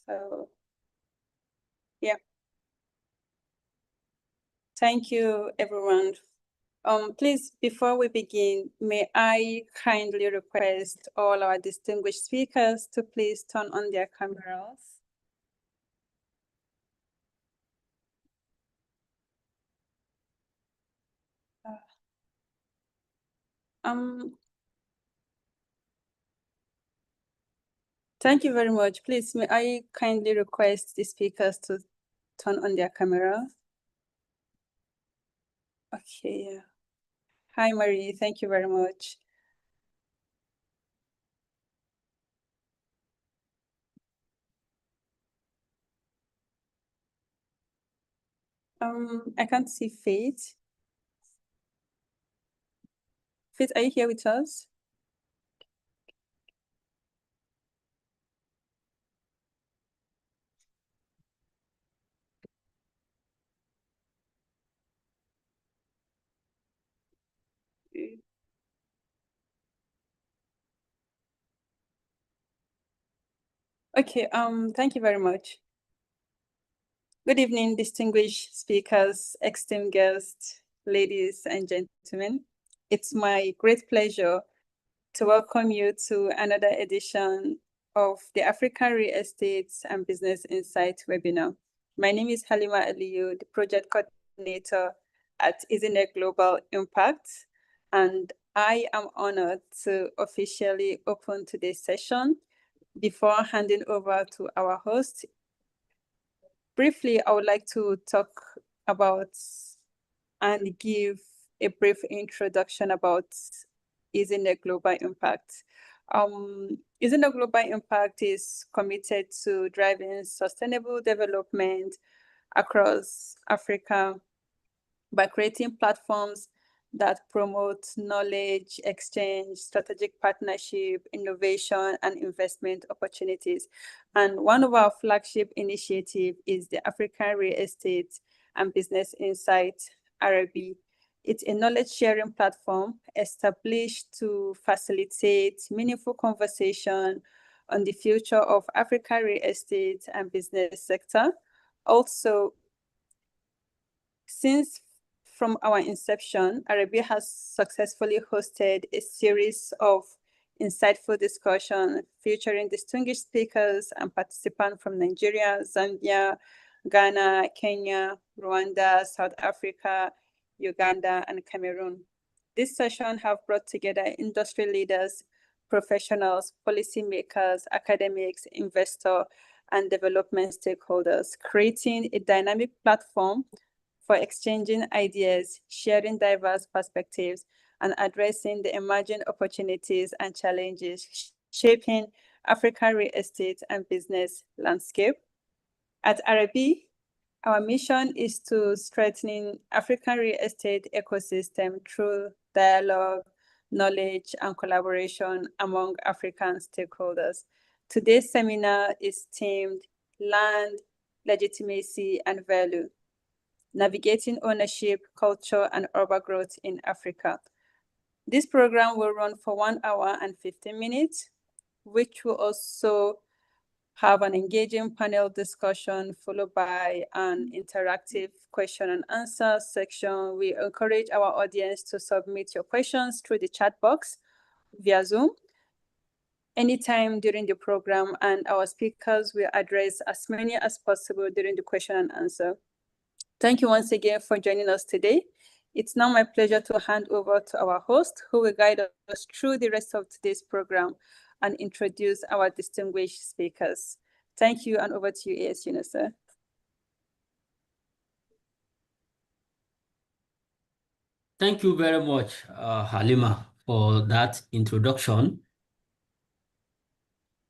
So, yeah, thank you, everyone. Please, before we begin, may I kindly request all our distinguished speakers to please turn on their cameras. Thank you very much. Please, may I kindly request the speakers to turn on their camera? Okay. Hi, Marie. Thank you very much. I can't see Faith. Faith, are you here with us? Okay, thank you very much. Good evening, distinguished speakers, esteemed guests, ladies and gentlemen. It's my great pleasure to welcome you to another edition of the African Real Estate and Business Insight webinar. My name is Halima Aliyu, the project coordinator at EasyNet Global Impact, and I am honored to officially open today's session. Before handing over to our host, briefly, I would like to talk about and give a brief introduction about EasyNet Global Impact. EasyNet Global Impact is committed to driving sustainable development across Africa by creating platforms that promote knowledge exchange, strategic partnership, innovation, and investment opportunities. And one of our flagship initiatives is the African Real Estate and Business Insight, RB. It's a knowledge-sharing platform established to facilitate meaningful conversation on the future of African real estate and business sector. Also, since from our inception, Arabia has successfully hosted a series of insightful discussions featuring distinguished speakers and participants from Nigeria, Zambia, Ghana, Kenya, Rwanda, South Africa, Uganda, and Cameroon. This session have brought together industry leaders, professionals, policymakers, academics, investors, and development stakeholders, creating a dynamic platform for exchanging ideas, sharing diverse perspectives, and addressing the emerging opportunities and challenges shaping African real estate and business landscape. At RB, our mission is to strengthen African real estate ecosystem through dialogue, knowledge, and collaboration among African stakeholders. Today's seminar is themed Land, Legitimacy, and Value, Navigating Ownership, Culture, and Urban Growth in Africa. This program will run for 1 hour and 15 minutes, which will also have an engaging panel discussion followed by an interactive question and answer section. We encourage our audience to submit your questions through the chat box via Zoom anytime during the program, and our speakers will address as many as possible during the question and answer. Thank you once again for joining us today. It's now my pleasure to hand over to our host, who will guide us through the rest of today's program and introduce our distinguished speakers. Thank you, and over to you, AS Yunusa. Thank you very much, Halima, for that introduction.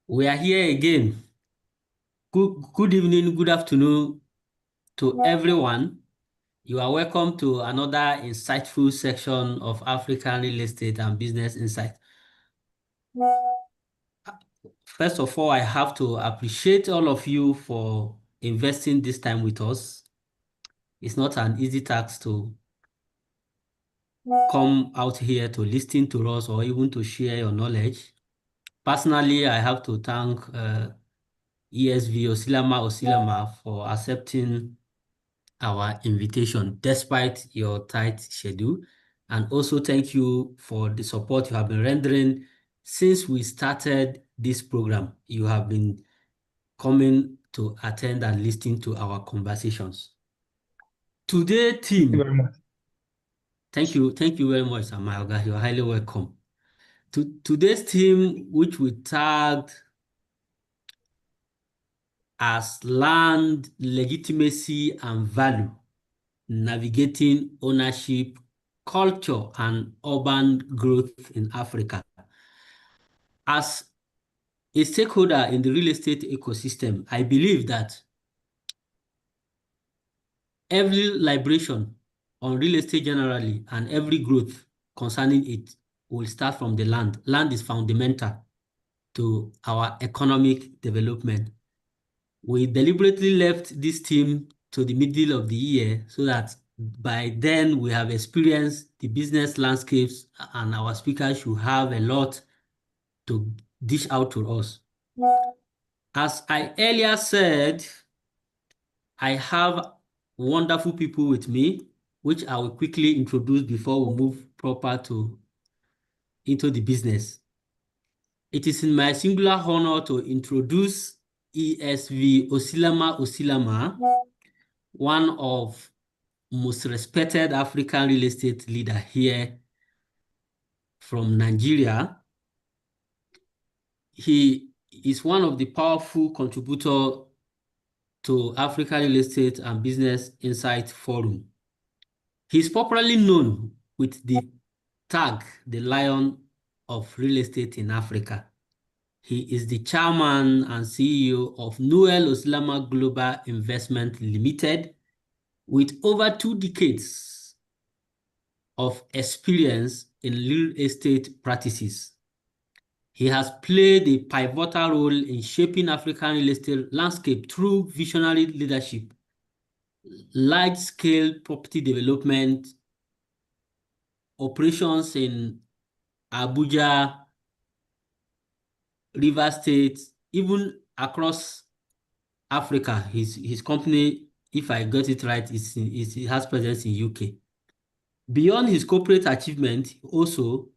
We are here again. Good evening, good afternoon to everyone. You are welcome to another insightful section of African Real Estate and Business Insight. First of all, I have to appreciate all of you for investing this time with us. It's not an easy task to come out here to listen to us or even to share your knowledge. Personally, I have to thank ESV Osilama for accepting our invitation despite your tight schedule. And also thank you for the support you have been rendering since we started this program. You have been coming to attend and listening to our conversations. Today, Thank you team, very much. thank you very much, Amayoga. You're highly welcome. Today's theme, which we tagged as land, legitimacy, and value, navigating ownership, culture, and urban growth in Africa. As a stakeholder in the real estate ecosystem, I believe that every liberation on real estate generally and every growth concerning it will start from the land. Land is fundamental to our economic development. We deliberately left this team to the middle of the year so that by then we have experienced the business landscapes and our speakers should have a lot to dish out to us. As I earlier said, I have wonderful people with me, which I will quickly introduce before we move proper into the business. It is in my singular honor to introduce ESV Osilama, one of most respected African real estate leader here from Nigeria. He is one of the powerful contributor to Africa Real Estate and Business Insight Forum. He's popularly known with the tag, the Lion of Real Estate in Africa. He is the chairman and CEO of Noel Oslama Global Investment Limited, with over 2 decades of experience in real estate practices. He has played a pivotal role in shaping African real estate landscape through visionary leadership, large-scale property development, operations in Abuja, Rivers State, even across Africa. His company, if I got it right, it has presence in UK. Beyond his corporate achievement, also,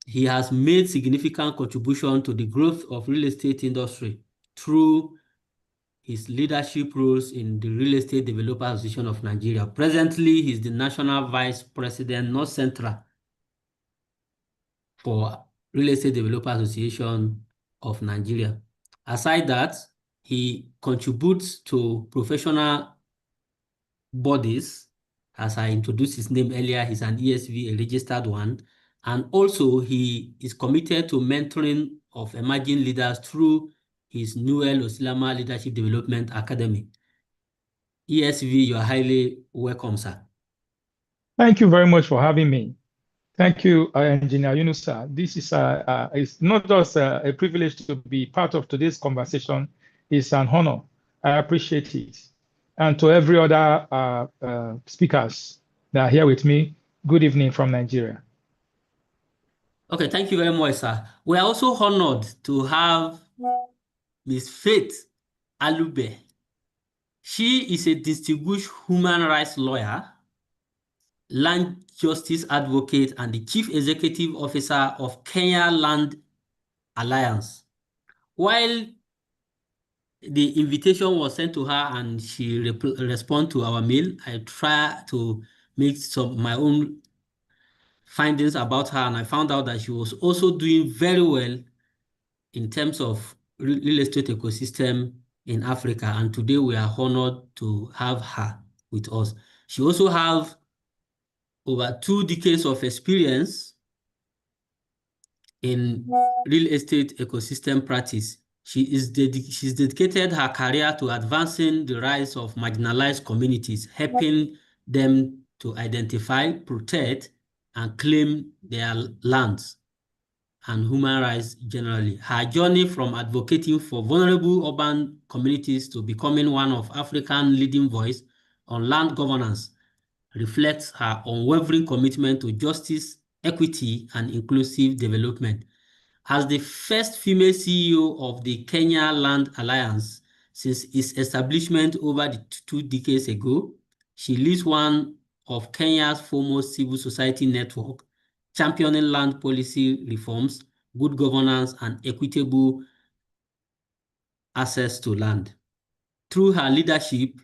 he has made significant contribution to the growth of real estate industry through his leadership roles in the Real Estate Developers Association of Nigeria. Presently, he's the National Vice President, North Central, for Real Estate Developers Association of Nigeria. Aside that, he contributes to professional bodies. As I introduced his name earlier, he's an ESV, a registered one. And also he is committed to mentoring of emerging leaders through his Noel Osilama Leadership Development Academy. ESV, you are highly welcome, sir. Thank you very much for having me. Thank you, Engineer Yunusa. This is it's not just a privilege to be part of today's conversation. It's an honor. I appreciate it. And to every other speakers that are here with me, good evening from Nigeria. Okay, thank you very much, sir. We are also honored to have Ms. Faith Alube. She is a distinguished human rights lawyer, land justice advocate, and the chief executive officer of Kenya Land Alliance. While the invitation was sent to her and she responded to our mail, I tried to make my own findings about her, and I found out that she was also doing very well in terms of real estate ecosystem in Africa. And today we are honored to have her with us. She also has over 2 decades of experience in real estate ecosystem practice. She's dedicated her career to advancing the rights of marginalized communities, helping them to identify, protect, and claim their lands and human rights generally. Her journey from advocating for vulnerable urban communities to becoming one of Africa's leading voice on land governance reflects her unwavering commitment to justice, equity, and inclusive development. As the first female CEO of the Kenya Land Alliance since its establishment over 2 decades ago, she leads one of Kenya's foremost civil society network, championing land policy reforms, good governance, and equitable access to land. Through her leadership,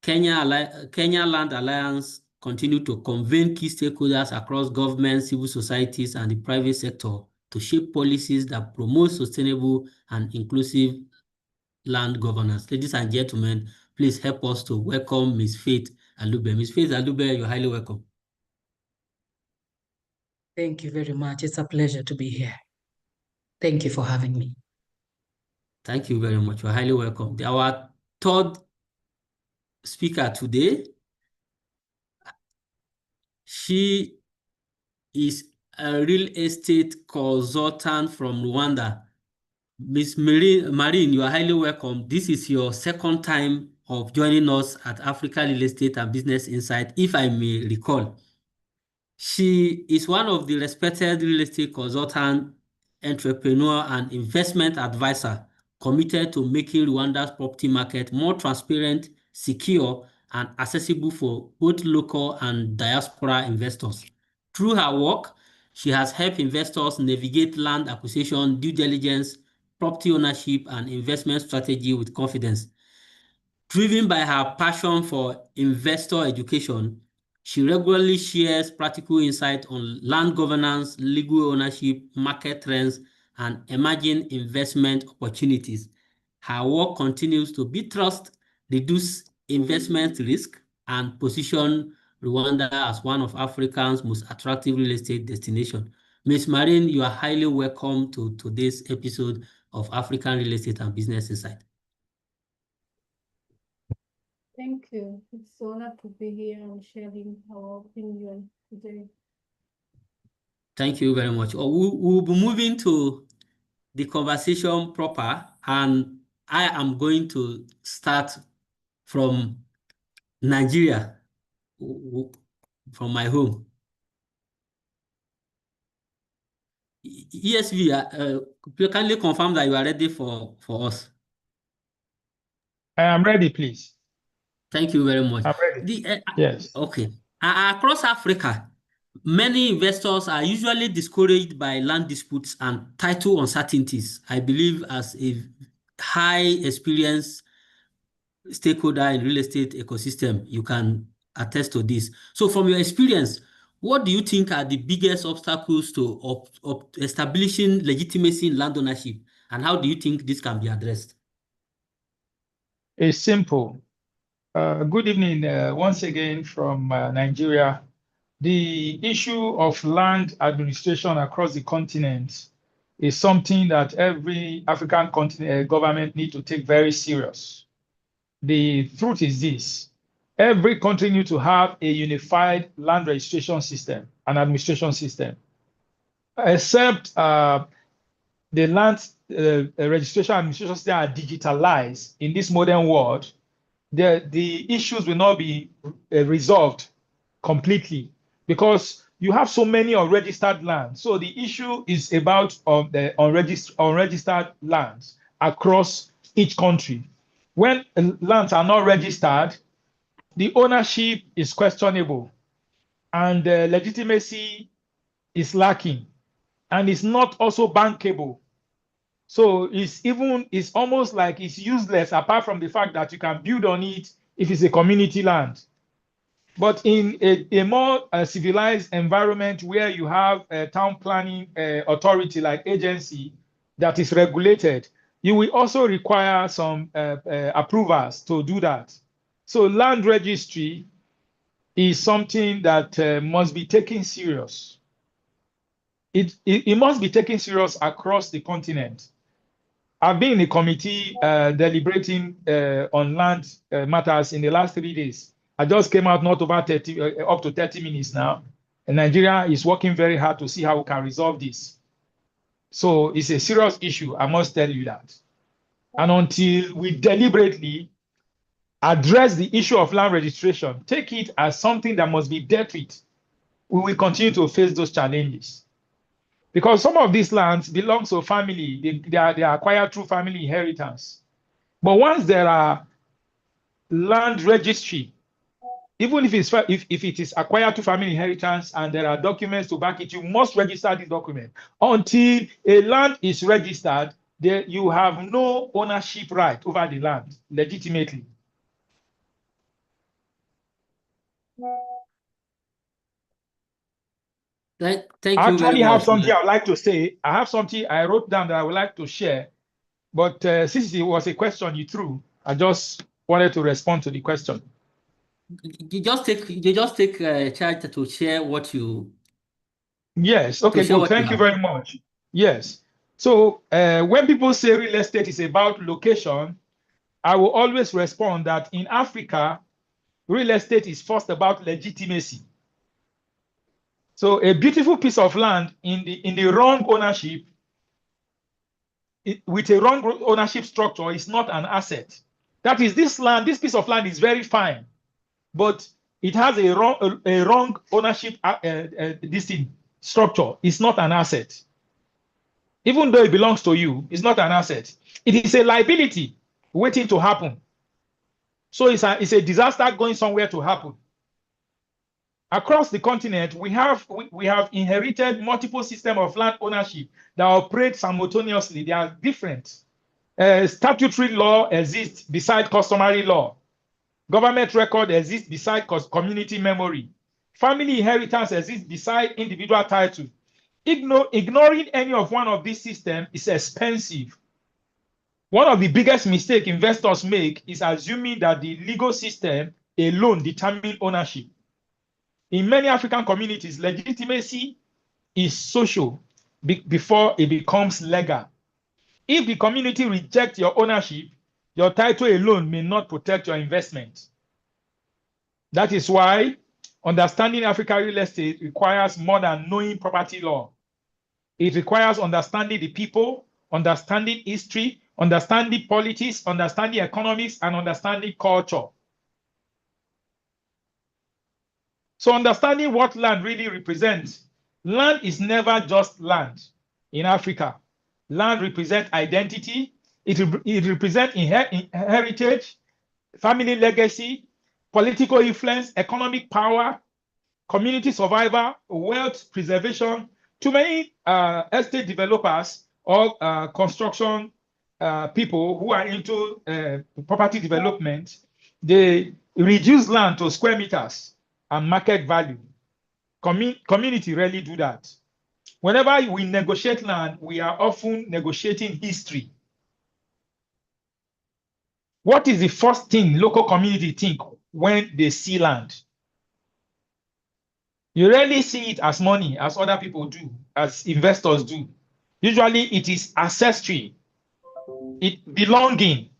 Kenya Land Alliance continued to convene key stakeholders across government, civil societies, and the private sector to shape policies that promote sustainable and inclusive land governance. Ladies and gentlemen, please help us to welcome Ms. Faith Alube. Ms. Faith Alube, you're highly welcome. Thank you very much. It's a pleasure to be here. Thank you for having me. Thank you very much. You're highly welcome. Our third speaker today, she is a real estate consultant from Rwanda. Ms. Marine, you are highly welcome. This is your second time of joining us at Africa Real Estate and Business Insight, if I may recall. She is one of the respected real estate consultant, entrepreneur, and investment advisor committed to making Rwanda's property market more transparent, secure, and accessible for both local and diaspora investors. Through her work, she has helped investors navigate land acquisition, due diligence, property ownership, and investment strategy with confidence. Driven by her passion for investor education, she regularly shares practical insight on land governance, legal ownership, market trends, and emerging investment opportunities. Her work continues to build trust, reduce investment risk, and position Rwanda as one of Africa's most attractive real estate destinations. Ms. Marine, you are highly welcome to today's episode of African Real Estate and Business Insight. Thank you. It's an honor to be here and sharing our opinion today. Thank you very much. We'll be moving to the conversation proper, and I am going to start from Nigeria, from my home. ESV, you kindly confirm that you are ready for us. I am ready, please. Thank you very much. I'm ready. Yes. Okay. Across Africa, many investors are usually discouraged by land disputes and title uncertainties. I believe as a high experience stakeholder in real estate ecosystem, you can attest to this. So from your experience, what do you think are the biggest obstacles to establishing legitimacy in land ownership, and how do you think this can be addressed? It's simple. Good evening once again from Nigeria. The issue of land administration across the continent is something that every African continent government needs to take very serious. The truth is this: every country needs to have a unified land registration system and administration system, except the land registration administration system are digitalized in this modern world. The issues will not be resolved completely because you have so many unregistered lands. So the issue is about the unregistered lands across each country. When lands are not registered, the ownership is questionable and the legitimacy is lacking, and it's not also bankable. So it's almost like it's useless apart from the fact that you can build on it if it's a community land. But in a more civilized environment where you have a town planning authority like agency that is regulated, you will also require some approvals to do that. So land registry is something that must be taken serious. It must be taken serious across the continent. I've been in a committee deliberating on land matters in the last 3 days. I just came out not over 30, up to 30 minutes now. And Nigeria is working very hard to see how we can resolve this. So it's a serious issue, I must tell you that. And until we deliberately address the issue of land registration, take it as something that must be dealt with, we will continue to face those challenges. Because some of these lands belong to family. They are acquired through family inheritance. But once there are land registry, even if it is acquired to family inheritance and there are documents to back it, you must register this document. Until a land is registered, you have no ownership right over the land legitimately. Thank I you very actually have much. something I would like to say. I have something I wrote down that I would like to share. But since it was a question you threw, I just wanted to respond to the question. You just take charge to share what you. Yes. Okay, good. Thank you very much. Yes. So when people say real estate is about location, I will always respond that in Africa, real estate is first about legitimacy. So a beautiful piece of land in the wrong ownership, with a wrong ownership structure, is not an asset. That is, this piece of land is very fine, but it has a wrong ownership structure. It's not an asset. Even though it belongs to you, it's not an asset. It is a liability waiting to happen. So it's a disaster going somewhere to happen. Across the continent, we have inherited multiple systems of land ownership that operate simultaneously. They are different. Statutory law exists beside customary law. Government record exists beside community memory. Family inheritance exists beside individual title. Ignoring any of one of these systems is expensive. One of the biggest mistakes investors make is assuming that the legal system alone determines ownership. In many African communities, legitimacy is social before it becomes legal. If the community rejects your ownership, your title alone may not protect your investment. That is why understanding African real estate requires more than knowing property law. It requires understanding the people, understanding history, understanding politics, understanding economics, and understanding culture. So understanding what land really represents. Land is never just land in Africa. Land represents identity. It represents heritage, family legacy, political influence, economic power, community survival, wealth preservation. Too many estate developers or construction people who are into property development, they reduce land to square meters and market value. Community rarely do that. Whenever we negotiate land, we are often negotiating history. What is the first thing local community think when they see land? You rarely see it as money, as other people do, as investors do. Usually it is ancestry, it belonging,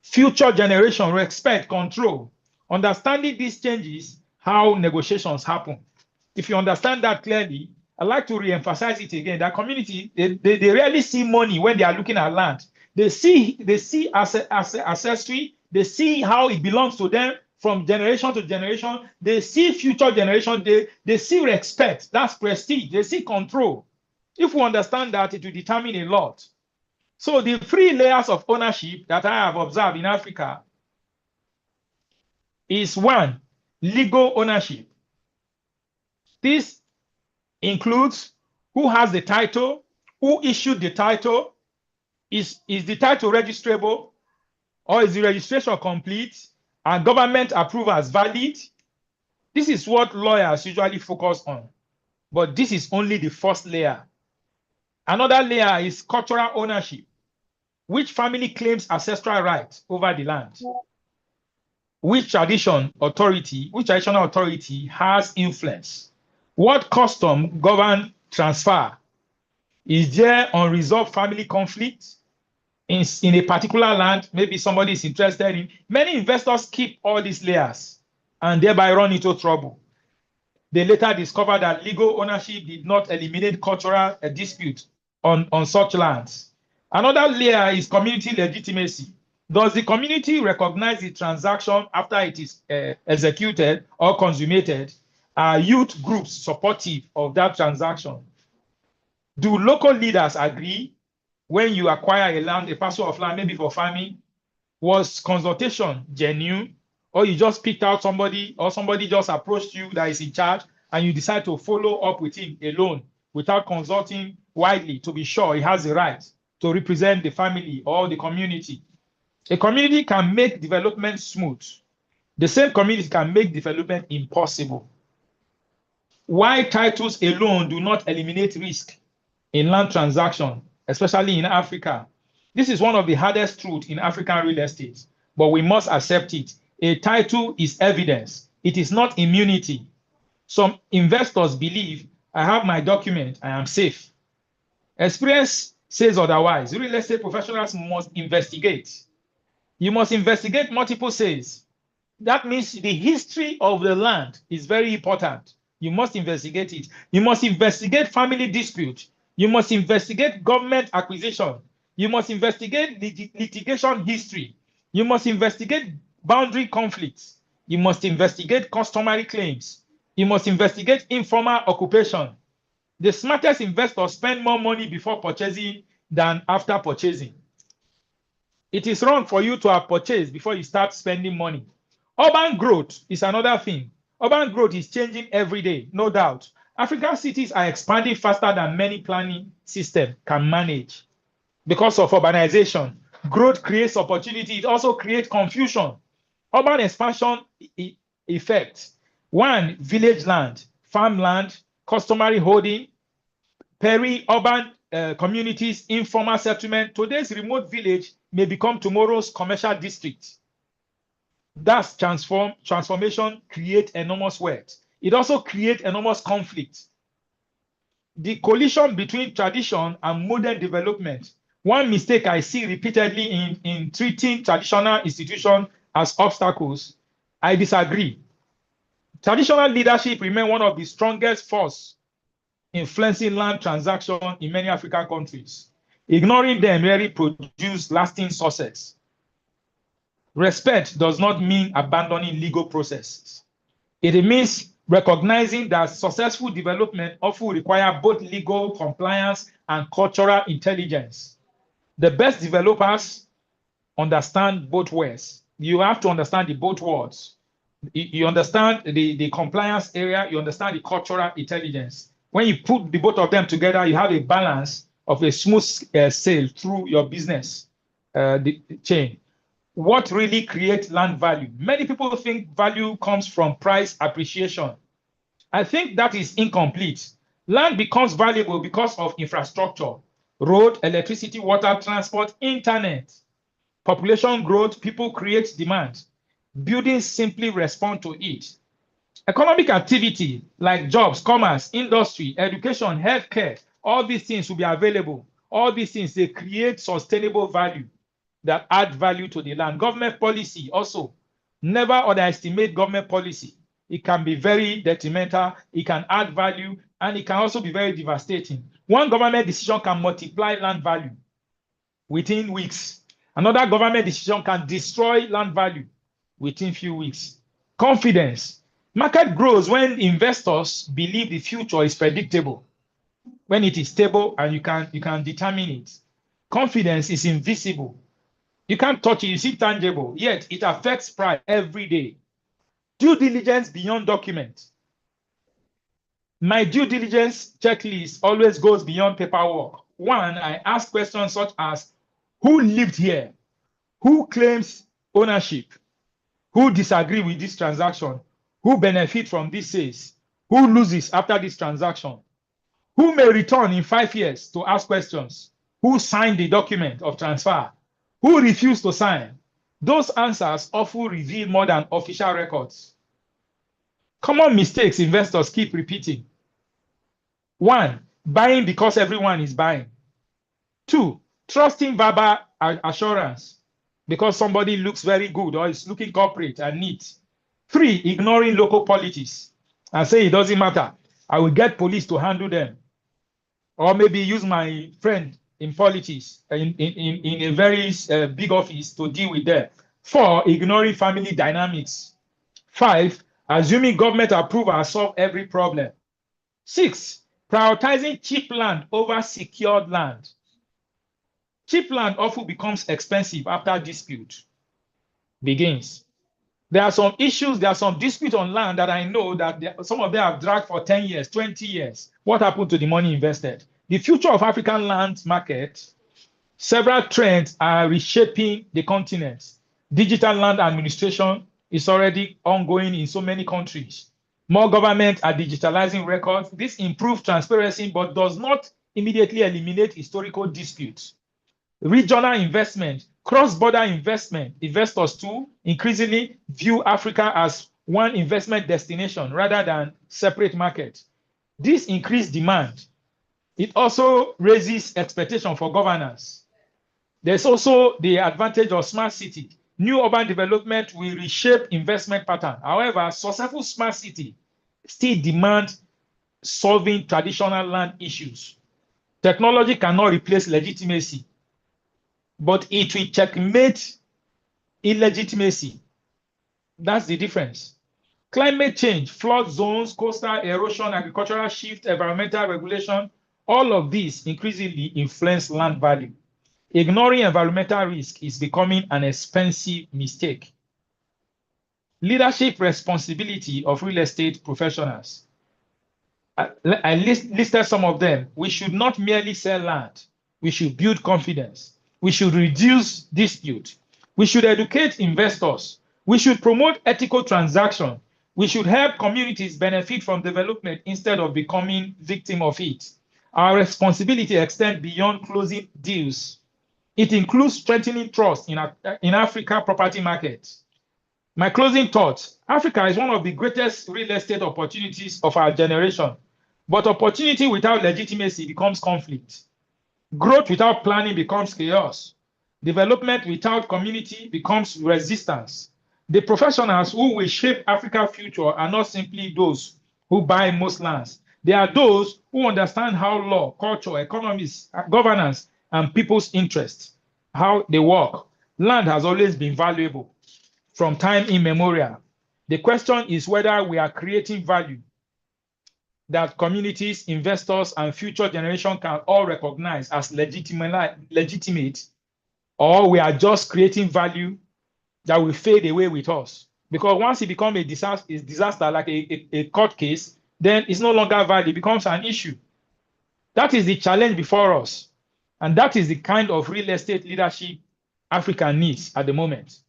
future generation, respect, control. Understanding these changes, how negotiations happen. If you understand that clearly, I'd like to re-emphasize it again. That community, they rarely see money when they are looking at land. They see ancestry, they see how it belongs to them from generation to generation. They see future generation, they see respect, that's prestige, they see control. If we understand that, it will determine a lot. So the 3 layers of ownership that I have observed in Africa is 1, legal ownership. This includes who has the title, who issued the title, is the title registrable, or is the registration complete, and government approval as valid. This is what lawyers usually focus on, but this is only the first layer. Another layer is cultural ownership. Which family claims ancestral rights over the land? Which traditional authority has influence? What custom govern transfer? Is there unresolved family conflict in a particular land? Maybe somebody is interested in. Many investors keep all these layers and thereby run into trouble. They later discover that legal ownership did not eliminate cultural dispute on such lands. Another layer is community legitimacy. Does the community recognize the transaction after it is executed or consummated? Are youth groups supportive of that transaction? Do local leaders agree when you acquire a land, a parcel of land, maybe for farming? Was consultation genuine, or you just picked out somebody, or somebody just approached you that is in charge and you decide to follow up with him alone without consulting widely to be sure he has the right to represent the family or the community? A community can make development smooth. The same community can make development impossible. Why titles alone do not eliminate risk in land transaction, especially in Africa? This is one of the hardest truths in African real estate, but we must accept it. A title is evidence. It is not immunity. Some investors believe, I have my document, I am safe. Experience says otherwise. Real estate professionals must investigate. You must investigate multiple sales. That means the history of the land is very important. You must investigate it. You must investigate family dispute. You must investigate government acquisition. You must investigate litigation history. You must investigate boundary conflicts. You must investigate customary claims. You must investigate informal occupation. The smartest investors spend more money before purchasing than after purchasing. It is wrong for you to have purchased before you start spending money. Urban growth is another thing. Urban growth is changing every day, no doubt. African cities are expanding faster than many planning systems can manage. Because of urbanization, growth creates opportunity. It also creates confusion. Urban expansion effect. One, village land, farmland, customary holding, peri-urban communities, informal settlement. Today's remote village may become tomorrow's commercial district. That's transformation creates enormous wealth. It also creates enormous conflict. The collision between tradition and modern development. One mistake I see repeatedly in treating traditional institutions as obstacles, I disagree. Traditional leadership remains one of the strongest forces influencing land transactions in many African countries. Ignoring them rarely produces lasting success. Respect does not mean abandoning legal processes. It means recognizing that successful development often requires both legal compliance and cultural intelligence. The best developers understand both ways. You have to understand the both worlds. You understand the compliance area, you understand the cultural intelligence. When you put the both of them together, you have a balance of a smooth sail through your business the chain. What really creates land value? Many people think value comes from price appreciation. I think that is incomplete. Land becomes valuable because of infrastructure, road, electricity, water, transport, internet. Population growth, people create demand. Buildings simply respond to it. Economic activity like jobs, commerce, industry, education, healthcare, all these things will be available. All these things, they create sustainable value that add value to the land. Government policy also, never underestimate government policy. It can be very detrimental, it can add value, and it can also be very devastating. One government decision can multiply land value within weeks. Another government decision can destroy land value within few weeks. Confidence. Market grows when investors believe the future is predictable, when it is stable and you can determine it. Confidence is invisible. You can't touch it, you see tangible, yet it affects price every day. Due diligence beyond document. My due diligence checklist always goes beyond paperwork. One, I ask questions such as, who lived here? Who claims ownership? Who disagree with this transaction? Who benefit from this sales? Who loses after this transaction? Who may return in 5 years to ask questions? Who signed the document of transfer? Who refused to sign? Those answers often reveal more than official records. Common mistakes investors keep repeating. 1, buying because everyone is buying. 2, trusting verbal assurance because somebody looks very good or is looking corporate and neat. 3, ignoring local politics and say it doesn't matter. I will get police to handle them. Or maybe use my friend in politics, in a very big office to deal with them. 4, ignoring family dynamics. 5, assuming government approval solve every problem. 6, prioritizing cheap land over secured land. Cheap land often becomes expensive after dispute begins. There are some issues, there are some disputes on land that I know that some of them have dragged for 10 years, 20 years. What happened to the money invested? The future of African land market, several trends are reshaping the continent. Digital land administration is already ongoing in so many countries. More governments are digitalizing records. This improves transparency, but does not immediately eliminate historical disputes. Regional investment, cross-border investment, investors too increasingly view Africa as one investment destination rather than separate markets. This increased demand. It also raises expectation for governance. There's also the advantage of smart city. New urban development will reshape investment pattern. However, successful smart city still demand solving traditional land issues. Technology cannot replace legitimacy, but it will checkmate illegitimacy. That's the difference. Climate change, flood zones, coastal erosion, agricultural shift, environmental regulation, all of these increasingly influence land value. Ignoring environmental risk is becoming an expensive mistake. Leadership responsibility of real estate professionals. I listed some of them. We should not merely sell land. We should build confidence. We should reduce dispute. We should educate investors. We should promote ethical transaction. We should help communities benefit from development instead of becoming victim of it. Our responsibility extends beyond closing deals. It includes strengthening trust in Africa property markets. My closing thoughts: Africa is one of the greatest real estate opportunities of our generation, but opportunity without legitimacy becomes conflict. Growth without planning becomes chaos. Development without community becomes resistance. The professionals who will shape Africa's future are not simply those who buy most lands. They are those who understand how law, culture, economics, governance, and people's interests, how they work. Land has always been valuable from time immemorial. The question is whether we are creating value that communities, investors, and future generations can all recognize as legitimate, or we are just creating value that will fade away with us. Because once it becomes a disaster like a court case, then it's no longer value, it becomes an issue. That is the challenge before us. And that is the kind of real estate leadership Africa needs at the moment.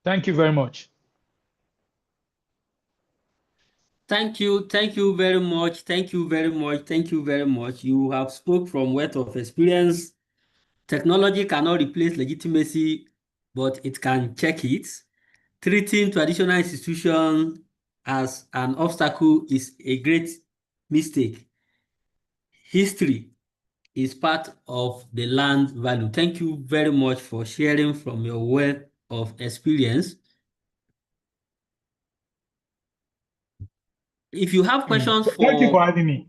Thank you very much. Thank you very much. Thank you very much. You have spoke from wealth of experience. Technology cannot replace legitimacy, but it can check it. Treating traditional institutions as an obstacle is a great mistake. History is part of the land value. Thank you very much for sharing from your wealth of experience. If you have questions Thank you for having me.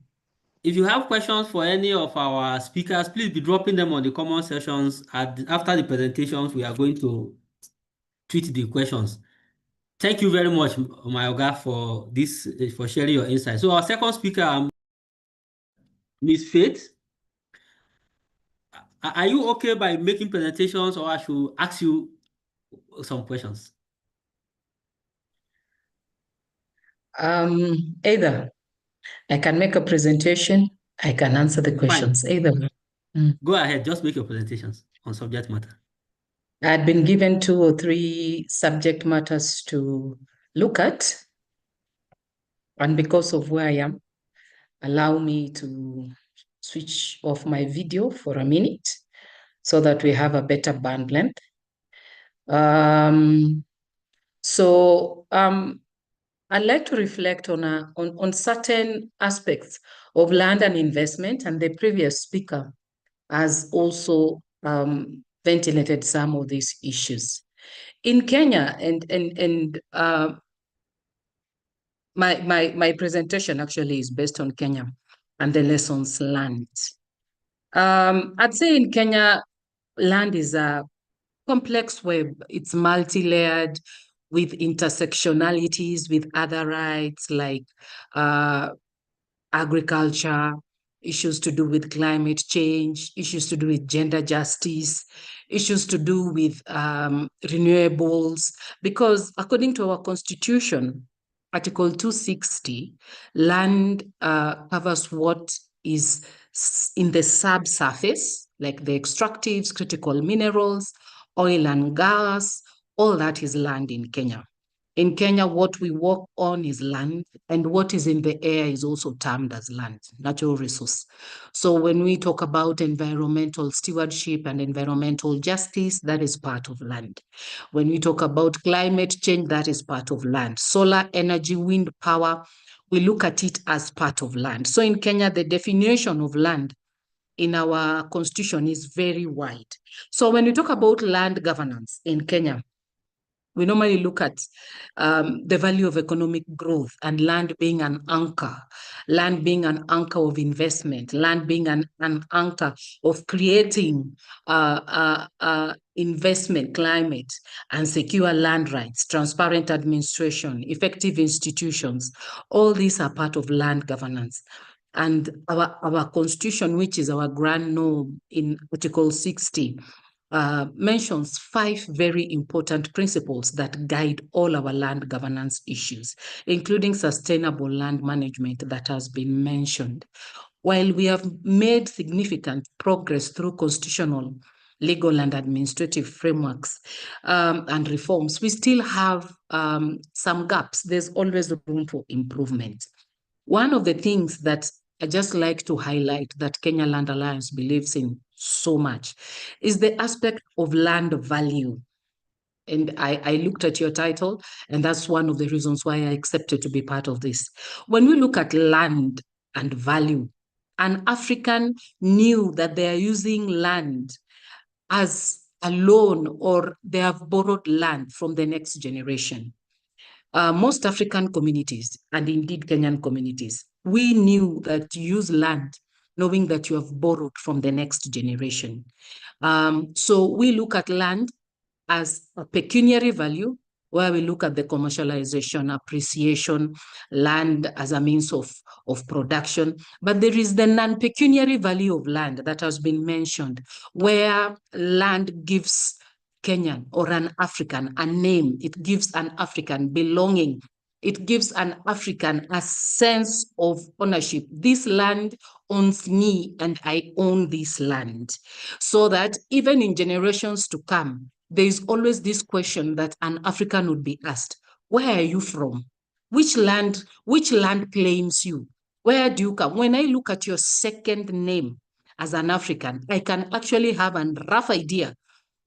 If you have questions for any of our speakers, please be dropping them on the comment sections. After the presentations, we are going to tweet the questions. Thank you very much, my Oga, for sharing your insights. So our second speaker, Ms. Faith, are you okay by making presentations, or I should ask you some questions? Either I can make a presentation, I can answer the questions. Fine. Either. Go ahead, just make your presentations on subject matter. I had been given 2 or 3 subject matters to look at. And because of where I am, allow me to switch off my video for a minute so that we have a better band length. I'd like to reflect on certain aspects of land and investment, and the previous speaker has also ventilated some of these issues. In Kenya, my presentation actually is based on Kenya and the lessons learned. I'd say in Kenya, land is a complex web. It's multi-layered with intersectionalities with other rights like agriculture, issues to do with climate change, issues to do with gender justice, issues to do with renewables, because according to our constitution, Article 260, land covers what is in the subsurface, like the extractives, critical minerals, oil and gas, all that is land in Kenya. In Kenya, what we walk on is land, and what is in the air is also termed as land, natural resource. So when we talk about environmental stewardship and environmental justice, that is part of land. When we talk about climate change, that is part of land. Solar energy, wind power, we look at it as part of land. So in Kenya, the definition of land in our constitution is very wide. So when we talk about land governance in Kenya, we normally look at the value of economic growth and land being an anchor of investment, land being an anchor of creating investment climate and secure land rights, transparent administration, effective institutions. All these are part of land governance. And our constitution, which is our grand norm in Article 60, mentions 5 very important principles that guide all our land governance issues, including sustainable land management that has been mentioned. While we have made significant progress through constitutional, legal, and administrative frameworks and reforms, we still have some gaps. There's always room for improvement. One of the things that I just like to highlight that Kenya Land Alliance believes in so much is the aspect of land value. And I looked at your title, and that's one of the reasons why I accepted to be part of this. When we look at land and value, an African knew that they are using land as a loan, or they have borrowed land from the next generation. Most African communities, and indeed Kenyan communities, we knew that you use land knowing that you have borrowed from the next generation. So we look at land as a pecuniary value, where we look at the commercialization, appreciation, land as a means of production. But there is the non-pecuniary value of land that has been mentioned, where land gives Kenyan or an African a name. It gives an African belonging. It gives an African a sense of ownership. This land owns me, and I own this land. So that even in generations to come, there is always this question that an African would be asked: where are you from? Which land claims you? Where do you come? When I look at your second name as an African, I can actually have a rough idea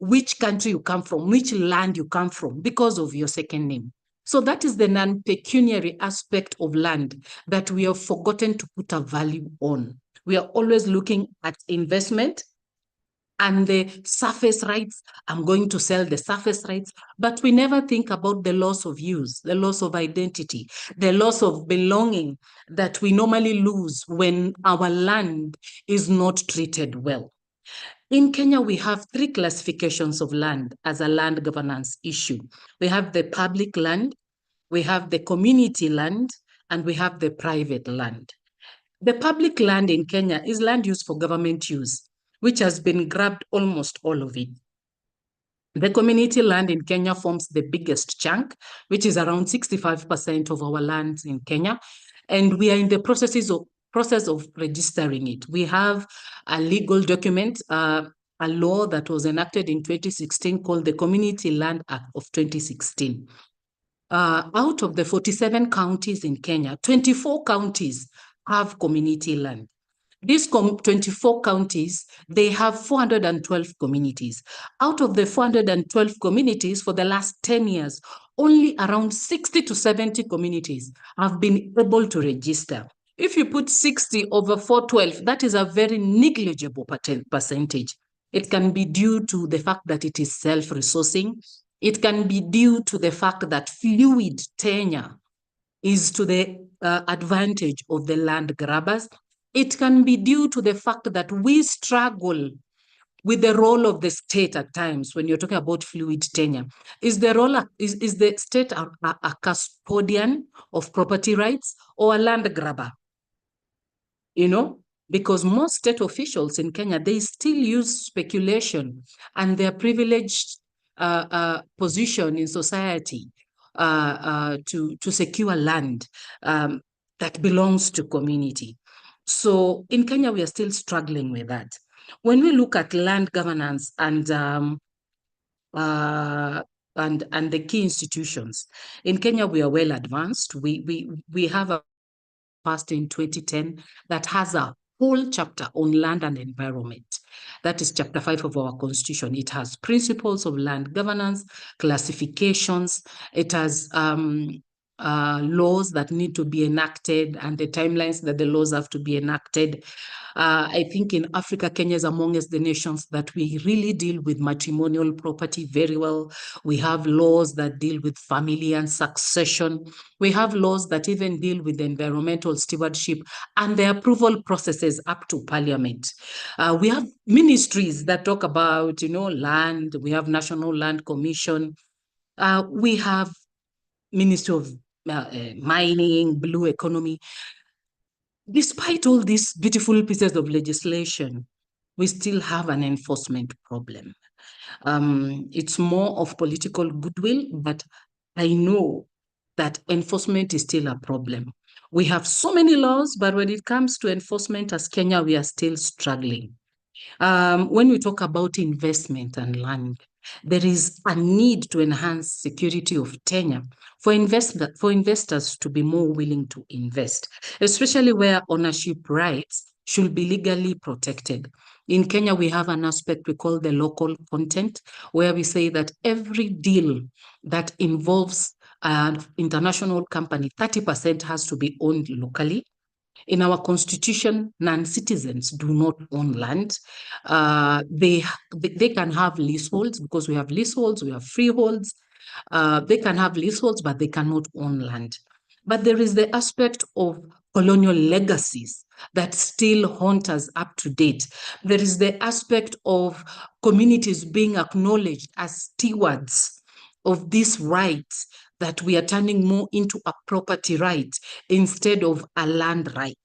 which country you come from, which land you come from, because of your second name. So that is the non-pecuniary aspect of land that we have forgotten to put a value on. We are always looking at investment and the surface rights. I'm going to sell the surface rights, but we never think about the loss of use, the loss of identity, the loss of belonging that we normally lose when our land is not treated well. In Kenya, we have 3 classifications of land as a land governance issue. We have the public land, we have the community land, and we have the private land. The public land in Kenya is land used for government use, which has been grabbed almost all of it. The community land in Kenya forms the biggest chunk, which is around 65% of our lands in Kenya. And we are in the process of registering it. We have a legal document, a law that was enacted in 2016 called the Community Land Act of 2016. Out of the 47 counties in Kenya, 24 counties have community land. These 24 counties, they have 412 communities. Out of the 412 communities, for the last 10 years, only around 60 to 70 communities have been able to register. If you put 60 over 412, that is a very negligible percentage. It can be due to the fact that it is self-resourcing. It can be due to the fact that fluid tenure is to the advantage of the land grabbers. It can be due to the fact that we struggle with the role of the state at times. When you're talking about fluid tenure, is the state a custodian of property rights or a land grabber? You know, because most state officials in Kenya, they still use speculation and their privileged position in society to secure land that belongs to community. So in Kenya, we are still struggling with that. When we look at land governance and the key institutions in Kenya, we are well advanced. We have a passed in 2010 that has a whole chapter on land and environment. That is chapter 5 of our constitution. It has principles of land governance, classifications. It has laws that need to be enacted and the timelines that the laws have to be enacted. I think in Africa, Kenya is amongst the nations that we really deal with matrimonial property very well. We have laws that deal with family and succession. We have laws that even deal with environmental stewardship and the approval processes up to parliament. We have ministries that talk about, land. We have National Land Commission. We have Ministry of Mining, Blue Economy. Despite all these beautiful pieces of legislation, we still have an enforcement problem. It's more of political goodwill, but I know that enforcement is still a problem. We have so many laws, but when it comes to enforcement as Kenya, we are still struggling. When we talk about investment and land, there is a need to enhance security of tenure for investors to be more willing to invest, especially where ownership rights should be legally protected. In Kenya, we have an aspect we call the local content, where we say that every deal that involves an international company, 30% has to be owned locally. In our constitution, non-citizens do not own land. They can have leaseholds because we have leaseholds, we have freeholds. They can have leaseholds, but they cannot own land. But there is the aspect of colonial legacies that still haunt us up to date. There is the aspect of communities being acknowledged as stewards of these rights that we are turning more into a property right instead of a land right.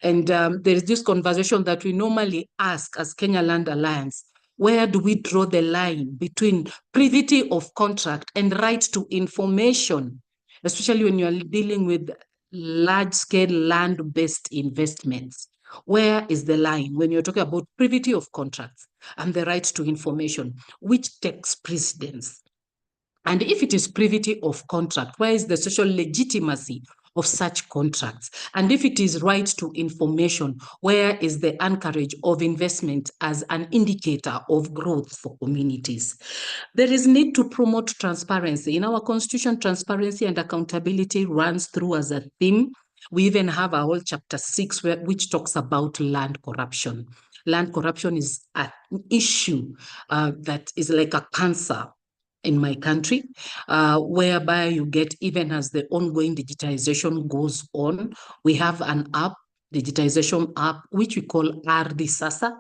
And there is this conversation that we normally ask as Kenya Land Alliance: where do we draw the line between privity of contract and right to information, especially when you are dealing with large-scale land-based investments? Where is the line when you're talking about privity of contracts and the right to information? Which takes precedence? And if it is privity of contract, where is the social legitimacy of such contracts? And if it is right to information, where is the anchorage of investment as an indicator of growth for communities? There is need to promote transparency. In our constitution, transparency and accountability runs through as a theme. We even have a whole chapter 6 which talks about land corruption. Land corruption is an issue that is like a cancer in my country, whereby you get, even as the ongoing digitization goes on, we have an app, digitization app, which we call Ardhi Sasa.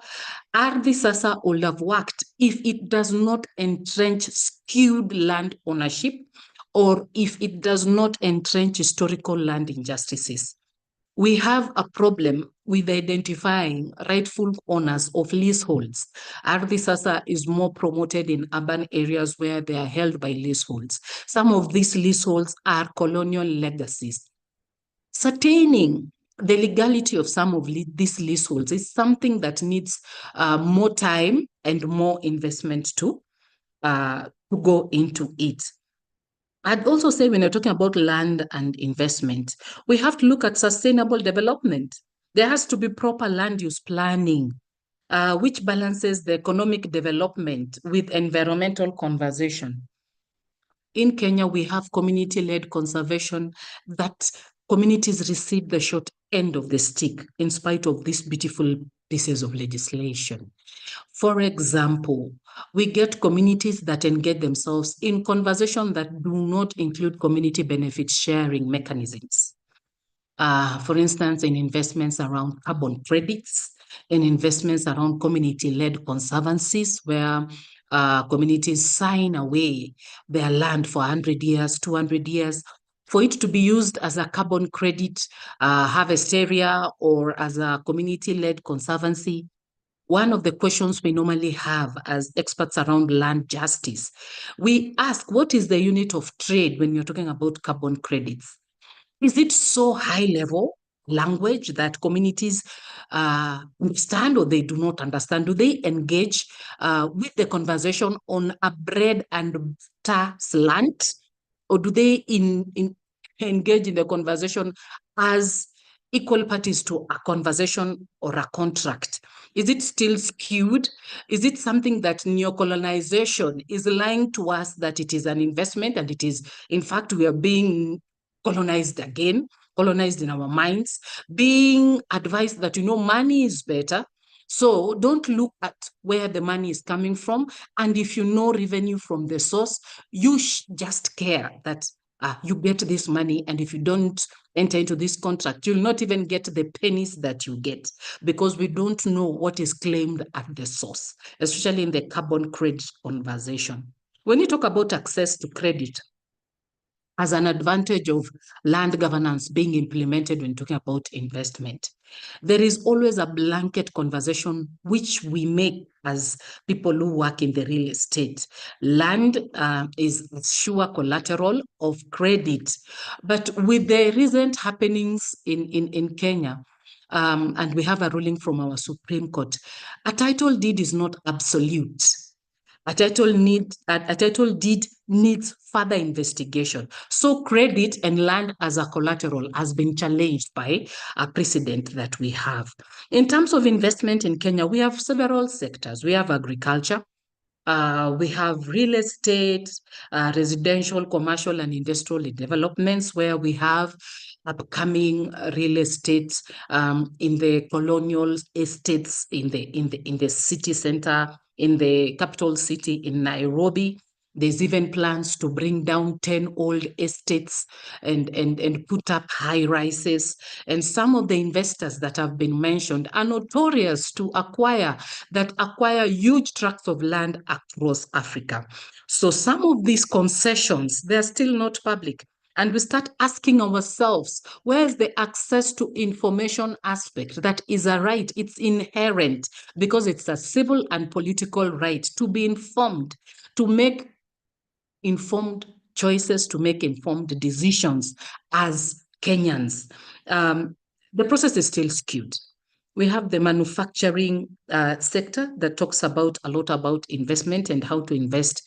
Ardhi Sasa would have worked if it does not entrench skewed land ownership or if it does not entrench historical land injustices. We have a problem with identifying rightful owners of leaseholds. Ardhi Sasa is more promoted in urban areas where they are held by leaseholds. Some of these leaseholds are colonial legacies. Ascertaining the legality of some of these leaseholds is something that needs more time and more investment to go into it. I'd also say, when you're talking about land and investment, we have to look at sustainable development. There has to be proper land use planning, which balances the economic development with environmental conservation. In Kenya, we have community-led conservation that communities receive the short end of the stick in spite of these beautiful pieces of legislation. For example, we get communities that engage themselves in conversation that do not include community benefit sharing mechanisms. For instance, in investments around carbon credits, in investments around community-led conservancies, where communities sign away their land for 100 years, 200 years, for it to be used as a carbon credit harvest area or as a community-led conservancy, one of the questions we normally have as experts around land justice, we ask, what is the unit of trade when you're talking about carbon credits? Is it so high level language that communities understand or they do not understand? Do they engage with the conversation on a bread and butter slant? Or do they engage in the conversation as equal parties to a conversation or a contract? Is it still skewed? Is it something that neocolonization is lying to us that it is an investment and it is, in fact, we are being colonized again, colonized in our minds, being advised that, you know, money is better. So don't look at where the money is coming from. And if you know revenue from the source, you just care that you get this money. And if you don't enter into this contract, you'll not even get the pennies that you get, because we don't know what is claimed at the source, especially in the carbon credit conversation. When you talk about access to credit as an advantage of land governance being implemented when talking about investment, there is always a blanket conversation which we make as people who work in the real estate. Land is sure collateral of credit. But with the recent happenings in Kenya, and we have a ruling from our Supreme Court, a title deed is not absolute. A title deed needs further investigation. So credit and land as a collateral has been challenged by a precedent that we have. In terms of investment in Kenya, we have several sectors. We have agriculture, we have real estate, residential, commercial, and industrial developments, where we have upcoming real estate in the colonial estates in the city center, in the capital city in Nairobi. There's even plans to bring down 10 old estates and put up high rises. And some of the investors that have been mentioned are notorious to acquire huge tracts of land across Africa. So some of these concessions, they're still not public. And we start asking ourselves, where's the access to information aspect? That is a right. It's inherent because it's a civil and political right to be informed, to make informed choices, to make informed decisions as Kenyans. The process is still skewed. We have the manufacturing sector that talks a lot about investment and how to invest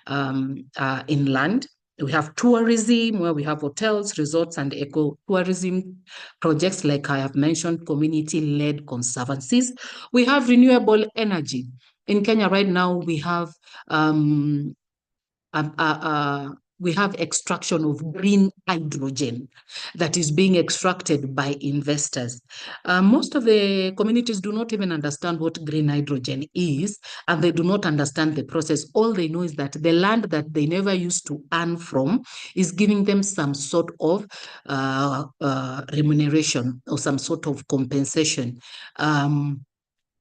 in land. We have tourism, where we have hotels, resorts, and eco-tourism projects, like I have mentioned, community-led conservancies. We have renewable energy. In Kenya right now, we have extraction of green hydrogen that is being extracted by investors. Most of the communities do not even understand what green hydrogen is, and they do not understand the process. All they know is that the land that they never used to earn from is giving them some sort of remuneration or some sort of compensation.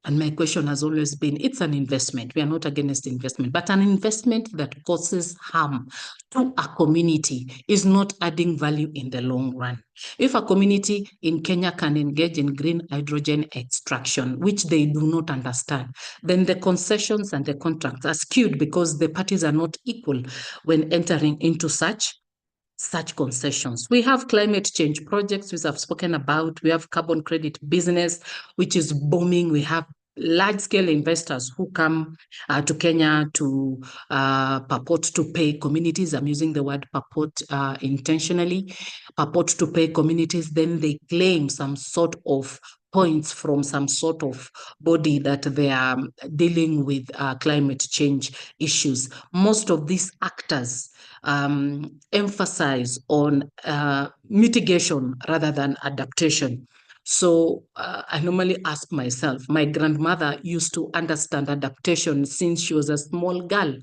And my question has always been, it's an investment. We are not against investment, but an investment that causes harm to a community is not adding value in the long run. If a community in Kenya can engage in green hydrogen extraction, which they do not understand, then the concessions and the contracts are skewed because the parties are not equal when entering into such concessions. We have climate change projects, which I've spoken about. We have carbon credit business, which is booming. We have large-scale investors who come to Kenya to purport to pay communities. I'm using the word purport intentionally. Purport to pay communities, then they claim some sort of points from some sort of body that they are dealing with climate change issues. Most of these actors emphasize on mitigation rather than adaptation. So I normally ask myself, my grandmother used to understand adaptation since she was a small girl.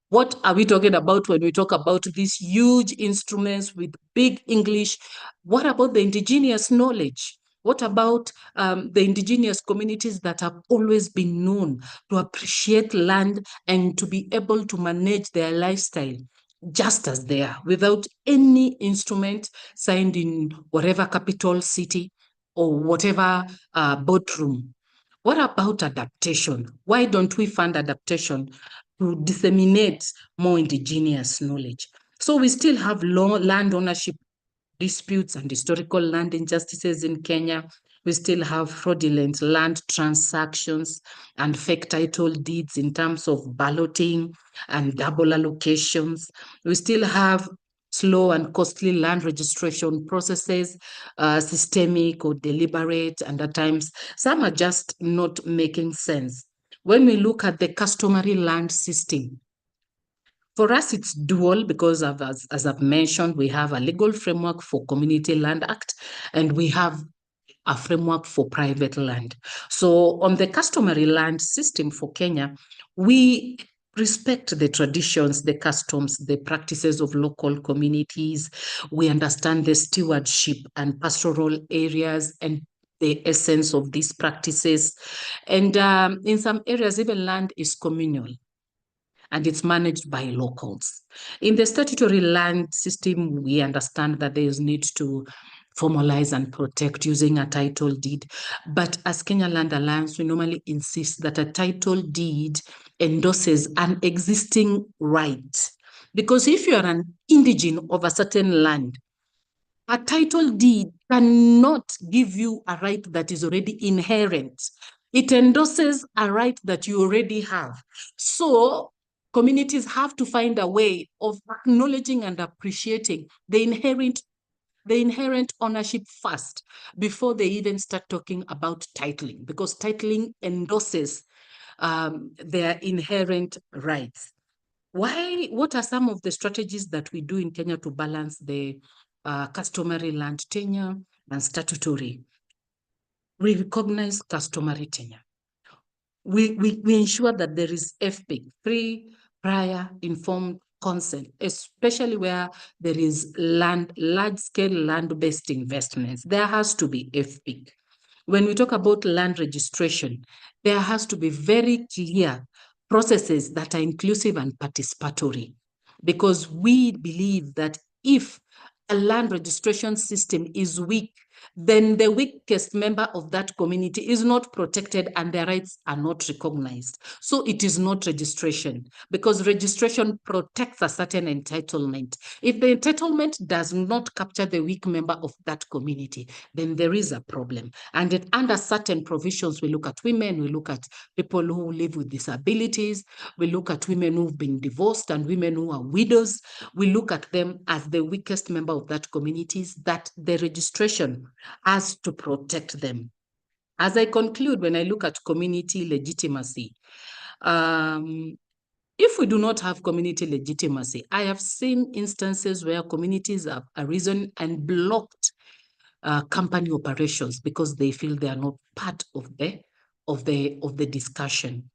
What are we talking about when we talk about these huge instruments with big English? What about the indigenous knowledge? What about the indigenous communities that have always been known to appreciate land and to be able to manage their lifestyle? just as they are, without any instrument signed in whatever capital city or whatever boardroom. What about adaptation? Why don't we fund adaptation to disseminate more indigenous knowledge? So we still have land ownership disputes and historical land injustices in Kenya. We still have fraudulent land transactions and fake title deeds in terms of balloting and double allocations. We still have slow and costly land registration processes, systemic or deliberate, and at times some are just not making sense. When we look at the customary land system, for us, it's dual because as I've mentioned, we have a legal framework for Community Land Act, and we have a framework for private land. So on the customary land system for Kenya, we respect the traditions, the customs, the practices of local communities. We understand the stewardship and pastoral areas and the essence of these practices. And in some areas, even land is communal, and it's managed by locals. In the statutory land system, we understand that there is need to formalize and protect using a title deed. But as Kenya Land Alliance, we normally insist that a title deed endorses an existing right. Because if you are an indigene of a certain land, a title deed cannot give you a right that is already inherent. It endorses a right that you already have. So communities have to find a way of acknowledging and appreciating the inherent ownership first before they even start talking about titling, because titling endorses their inherent rights. What are some of the strategies that we do in Kenya to balance the customary land tenure and statutory? We recognize customary tenure. We ensure that there is FPIC, free, prior, informed consent, especially where there is large-scale land-based investments. There has to be FPIC. When we talk about land registration, there has to be very clear processes that are inclusive and participatory, because we believe that if a land registration system is weak, then the weakest member of that community is not protected and their rights are not recognized. So it is not registration, because registration protects a certain entitlement. If the entitlement does not capture the weak member of that community, then there is a problem. And under certain provisions, we look at women, we look at people who live with disabilities, we look at women who've been divorced and women who are widows. We look at them as the weakest member of that community, that the registration has to protect them. As I conclude, when I look at community legitimacy, if we do not have community legitimacy, I have seen instances where communities have arisen and blocked company operations because they feel they are not part of the discussion.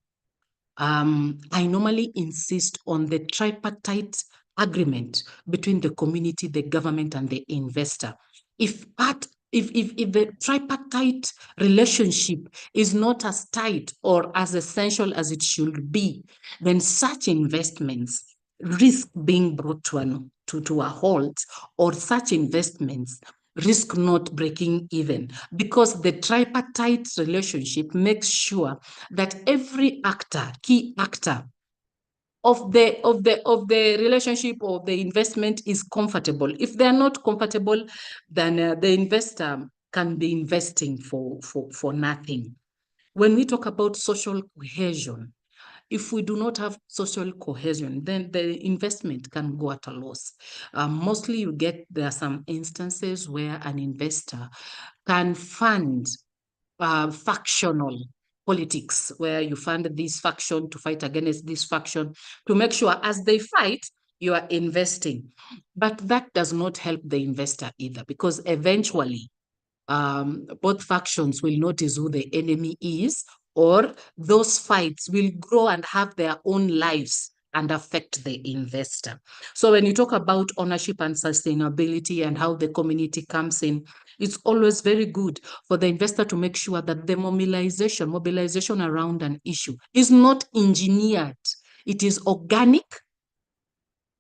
I normally insist on the tripartite agreement between the community, the government, and the investor. If the tripartite relationship is not as tight or as essential as it should be, then such investments risk being brought to a halt, or such investments risk not breaking even, because the tripartite relationship makes sure that every actor, key actor of the relationship or the investment is comfortable. If they're not comfortable, then the investor can be investing for nothing. When we talk about social cohesion, if we do not have social cohesion, then the investment can go at a loss. Mostly there are some instances where an investor can fund factional politics, where you fund this faction to fight against this faction to make sure as they fight, you are investing. But that does not help the investor either, because eventually both factions will notice who the enemy is, or those fights will grow and have their own lives and affect the investor. So when you talk about ownership and sustainability and how the community comes in, it's always very good for the investor to make sure that the mobilization around an issue is not engineered. It is organic,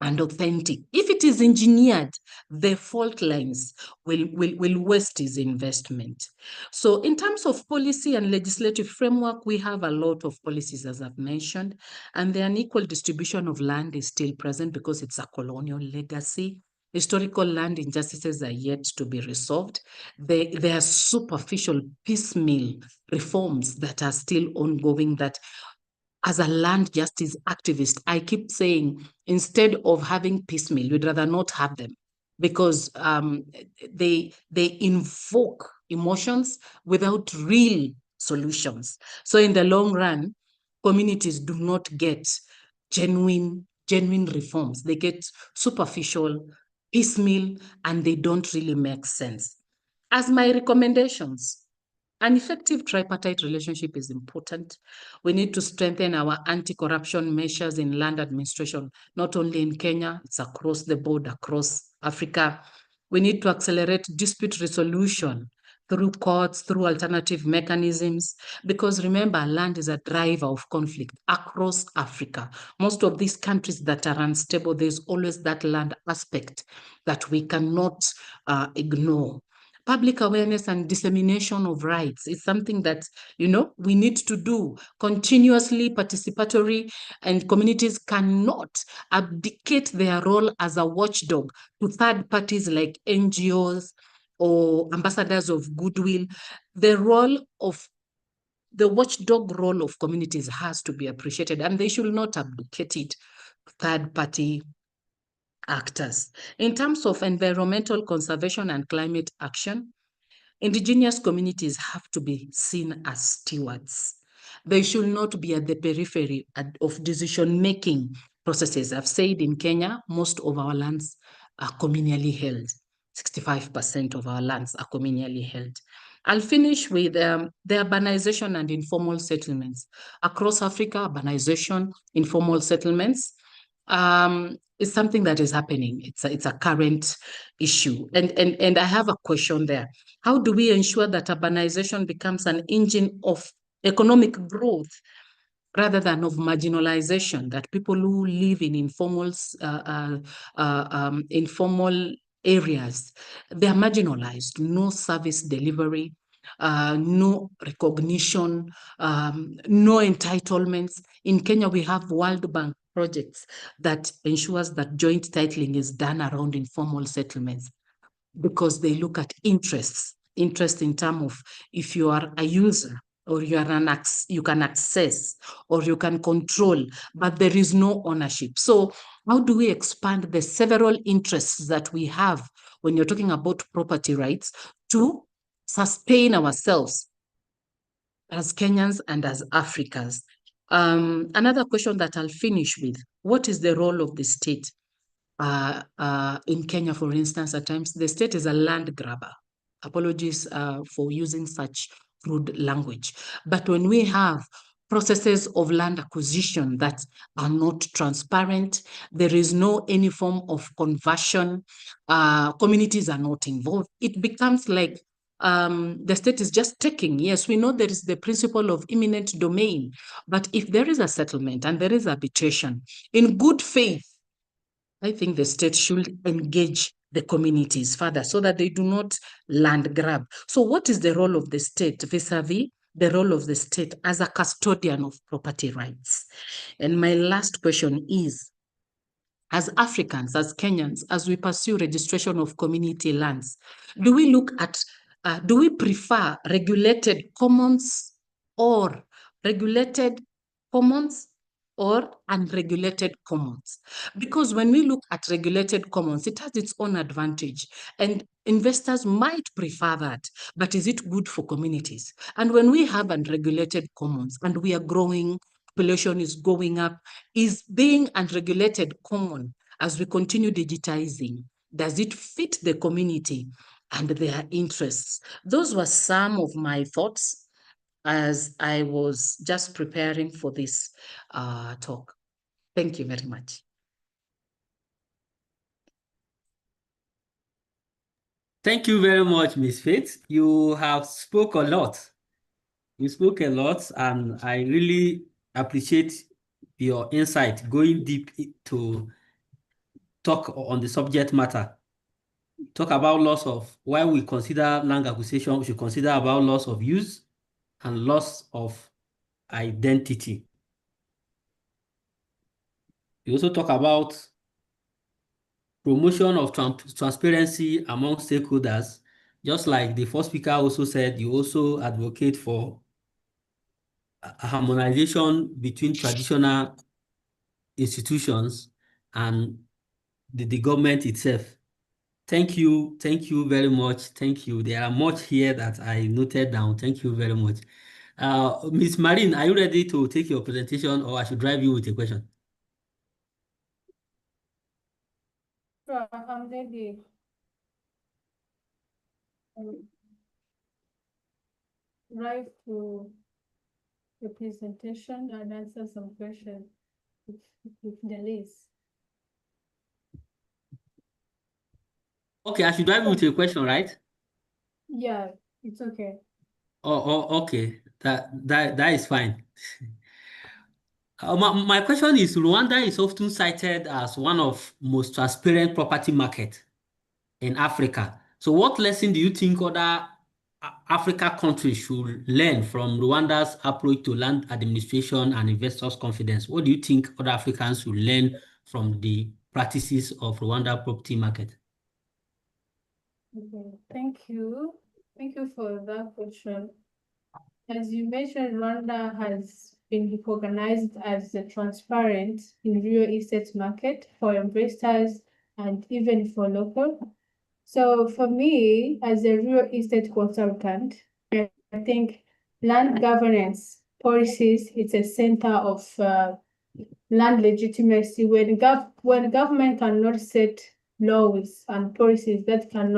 and authentic. If it is engineered, the fault lines will waste its investment. So in terms of policy and legislative framework, we have a lot of policies, as I've mentioned, and the unequal distribution of land is still present because it's a colonial legacy. Historical land injustices are yet to be resolved. There are superficial piecemeal reforms that are still ongoing that, as a land justice activist, I keep saying, instead of having piecemeal, we'd rather not have them, because they invoke emotions without real solutions. So in the long run, communities do not get genuine reforms. They get superficial, piecemeal, and they don't really make sense. As my recommendations, an effective tripartite relationship is important. We need to strengthen our anti-corruption measures in land administration, not only in Kenya, it's across the board, across Africa. We need to accelerate dispute resolution through courts, through alternative mechanisms, because remember, land is a driver of conflict across Africa. Most of these countries that are unstable, there's always that land aspect that we cannot ignore. Public awareness and dissemination of rights is something that, we need to do continuously, participatory, and communities cannot abdicate their role as a watchdog to third parties like NGOs or ambassadors of goodwill. The watchdog role of communities has to be appreciated, and they should not abdicate it to third party actors. In terms of environmental conservation and climate action, indigenous communities have to be seen as stewards. They should not be at the periphery of decision-making processes. I've said in Kenya, most of our lands are communally held. 65% of our lands are communally held. I'll finish with the urbanization and informal settlements. Across Africa, urbanization, informal settlements, is something that is happening. It's a current issue. And I have a question there. How do we ensure that urbanization becomes an engine of economic growth rather than of marginalization, that people who live in informal areas, they are marginalized, no service delivery, no recognition, no entitlements. In Kenya, we have World Bank projects that ensures that joint titling is done around informal settlements, because they look at interest in terms of if you are a user, or you can access, or you can control, but there is no ownership. So how do we expand the several interests that we have when you're talking about property rights to sustain ourselves as Kenyans and as Africans? Another question that I'll finish with: what is the role of the state? In Kenya, for instance, at times the state is a land grabber. Apologies for using such crude language. But when we have processes of land acquisition that are not transparent, there is no any form of conversion, communities are not involved, it becomes like the state is just taking. Yes, we know there is the principle of eminent domain, but if there is a settlement and there is arbitration in good faith, I think the state should engage the communities further so that they do not land grab. So what is the role of the state vis-a-vis the role of the state as a custodian of property rights? And my last question is, as Africans, as Kenyans, as we pursue registration of community lands, do we prefer regulated commons or unregulated commons? Because when we look at regulated commons, it has its own advantage, and investors might prefer that, but is it good for communities? And when we have unregulated commons and we are growing, population is going up, is being unregulated common, as we continue digitizing, does it fit the community and their interests? Those were some of my thoughts as I was just preparing for this talk. Thank you very much. Thank you very much, Ms. Faith. You have spoke a lot. You spoke a lot, and I really appreciate your insight, going deep into talk on the subject matter. Talk about loss of, why we consider land acquisition, we should consider about loss of use and loss of identity. We also talk about promotion of transparency among stakeholders. Just like the first speaker also said, you also advocate for a harmonization between traditional institutions and the government itself. Thank you very much. Thank you. There are much here that I noted down. Thank you very much. Ms. Marine, are you ready to take your presentation, or I should drive you with a question? Sure, I'm ready. Drive to the presentation and answer some questions if there is. Okay, I should drive you with a question, right? Yeah, it's okay. Oh, okay. That is fine. My question is, Rwanda is often cited as one of most transparent property market in Africa. So what lesson do you think other Africa countries should learn from Rwanda's approach to land administration and investors' confidence? What do you think other Africans should learn from the practices of Rwanda property market? Okay, thank you. Thank you for that question. As you mentioned, Rwanda has been recognized as a transparent in real estate market for investors and even for local. So for me, as a real estate consultant, I think land governance policies is a center of land legitimacy. When government cannot set laws and policies that can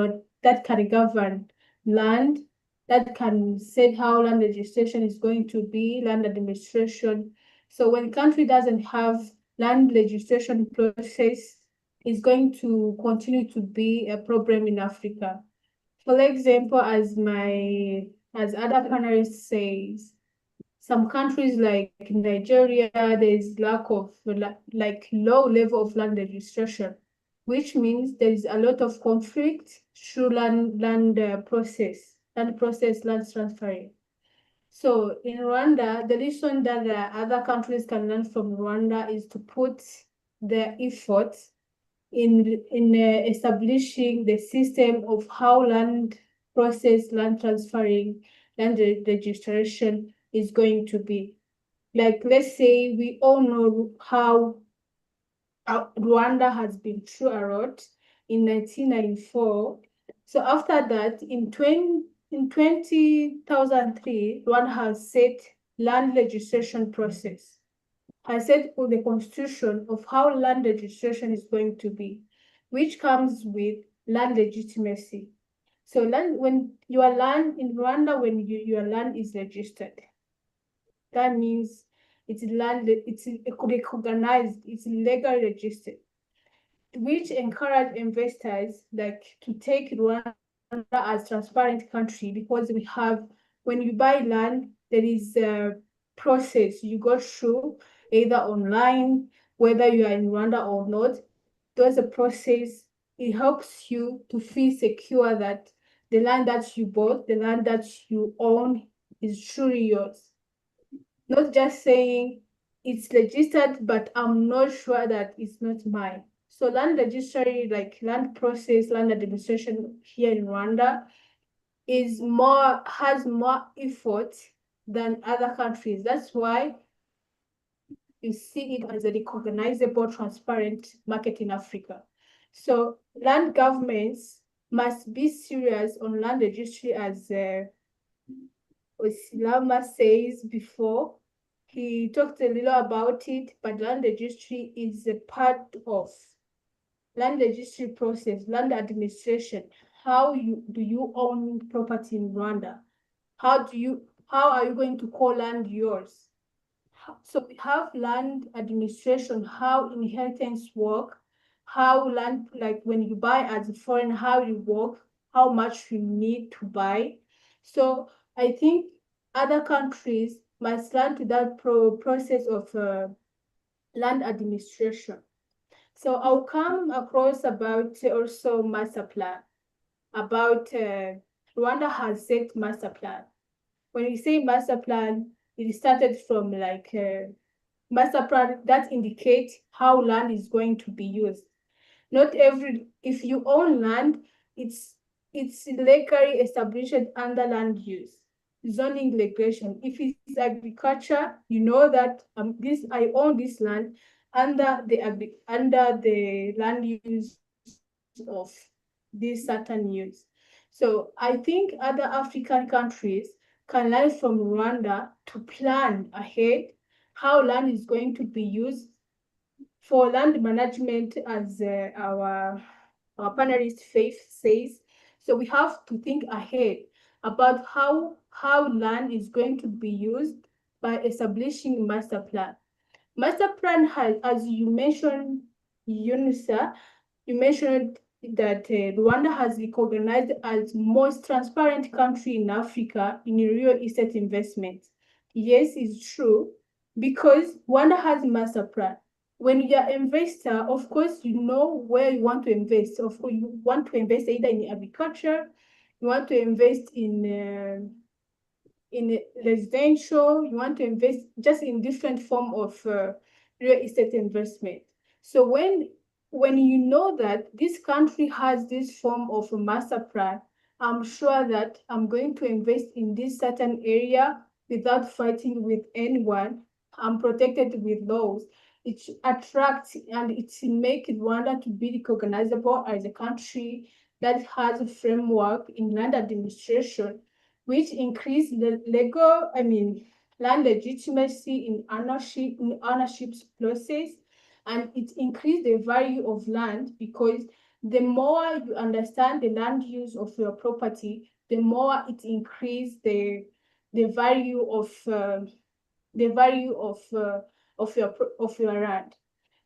govern land, that can set how land legislation is going to be, land administration. So when country doesn't have land legislation process, it's going to continue to be a problem in Africa. For example, as other panelists says, some countries like Nigeria, there is lack of low level of land registration, which means there is a lot of conflict through land transferring. So in Rwanda, the lesson that other countries can learn from Rwanda is to put their efforts in establishing the system of how land transferring, land registration is going to be. Like, let's say we all know how Rwanda has been through a lot in 1994. So after that, in 2003, Rwanda has set land registration process, has set for the constitution of how land registration is going to be, which comes with land legitimacy. So when your land in Rwanda, when your land is registered, that means it's recognized, it's legally registered, which encourage investors like to take Rwanda as transparent country, because when you buy land, there is a process you go through either online, whether you are in Rwanda or not. There's a process. It helps you to feel secure that the land that you bought, the land that you own, is truly yours. Not just saying it's registered, but I'm not sure that it's not mine. So land registry, like land process, land administration here in Rwanda has more effort than other countries. That's why you see it as a recognizable, transparent market in Africa. So land governments must be serious on land registry, as Osilama says before. He talked a little about it, but land registry is a part of land registry process, land administration. How do you own property in Rwanda? How are you going to call land yours? So we have land administration, how inheritance work, how land, like when you buy as a foreign, how you work, how much you need to buy. So I think other countries must learn to that process of land administration. So I'll come across about also master plan, about Rwanda has set master plan. When we say master plan, it started from like master plan that indicates how land is going to be used. Not every, if you own land, it's legally established under land use, zoning regulation. If it's agriculture, you know that I own this land under the land use of this certain use. So I think other African countries can learn from Rwanda to plan ahead how land is going to be used for land management, as our panelist Faith says. So we have to think ahead about how land is going to be used by establishing master plan. Master plan has, as you mentioned, UNISA, you mentioned that Rwanda has recognized as most transparent country in Africa in real estate investment. Yes, it's true, because Rwanda has master plan. When you're an investor, of course, you know where you want to invest. Of course, you want to invest either in agriculture, you want to invest in residential, you want to invest just in different form of real estate investment. So when you know that this country has this form of a master plan, I'm sure that I'm going to invest in this certain area without fighting with anyone. I'm protected with laws. It attracts and it makes Rwanda to be recognizable as a country that has a framework in land administration, which increase the land legitimacy in ownership process, and it increase the value of land, because the more you understand the land use of your property, the more it increase the value of your land.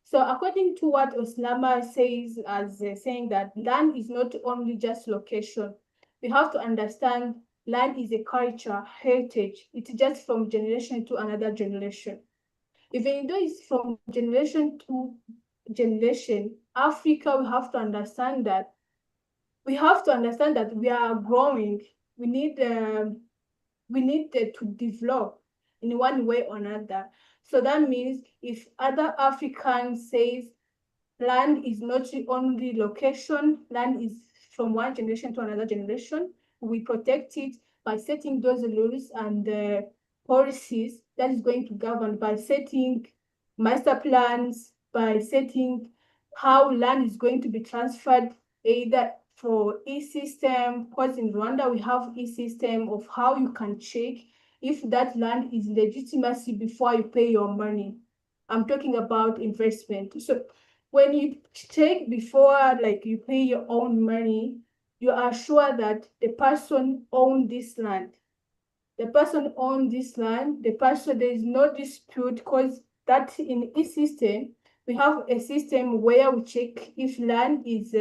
So according to what Oslama says, as saying that land is not only just location, we have to understand land is a culture, heritage. It's just from generation to another generation. Even though it's from generation to generation, Africa, we have to understand that we are growing. We need to develop in one way or another. So that means if other Africans says land is not only location, land is from one generation to another generation, we protect it by setting those rules and policies that is going to govern, by setting master plans, by setting how land is going to be transferred, either for e-system, because in Rwanda we have e-system of how you can check if that land is legitimacy before you pay your money. I'm talking about investment. So when you check before, like you pay your own money, you are sure that the person owned this land. The person owned this land, there is no dispute, because that in each system, we have a system where we check if land is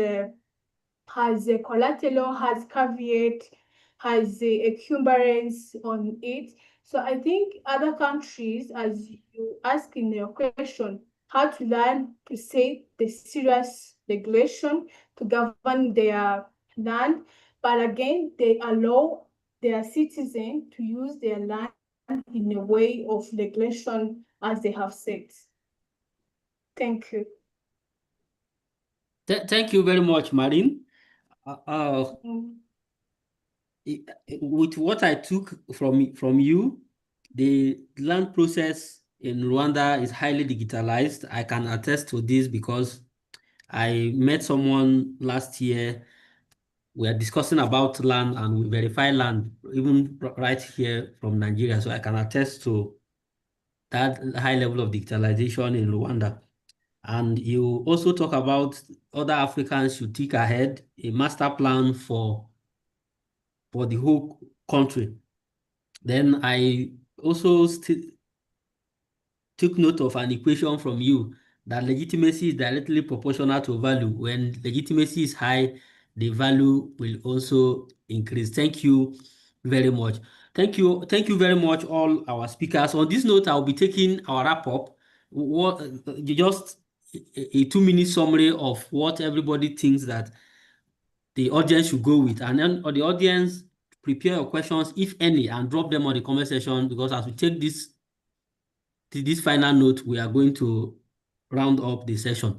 has a collateral, has caveat, has a encumbrance on it. So I think other countries, as you ask in your question, how to learn to set the serious regulation to govern their land, but again, they allow their citizens to use their land in a way of regulation as they have said. Thank you. Thank you very much, Marine. With what I took from you, the land process in Rwanda is highly digitalized. I can attest to this because I met someone last year. We are discussing about land and we verify land, even right here from Nigeria. So I can attest to that high level of digitalization in Rwanda. And you also talk about other Africans should think ahead, a master plan for the whole country. Then I also took note of an equation from you that legitimacy is directly proportional to value. When legitimacy is high, the value will also increase. Thank you very much. Thank you very much, all our speakers. On this note, I'll be taking our wrap up. What you just a 2-minute summary of what everybody thinks that the audience should go with, and then the audience prepare your questions, if any, and drop them on the comment section, because as we take this final note, we are going to round up the session.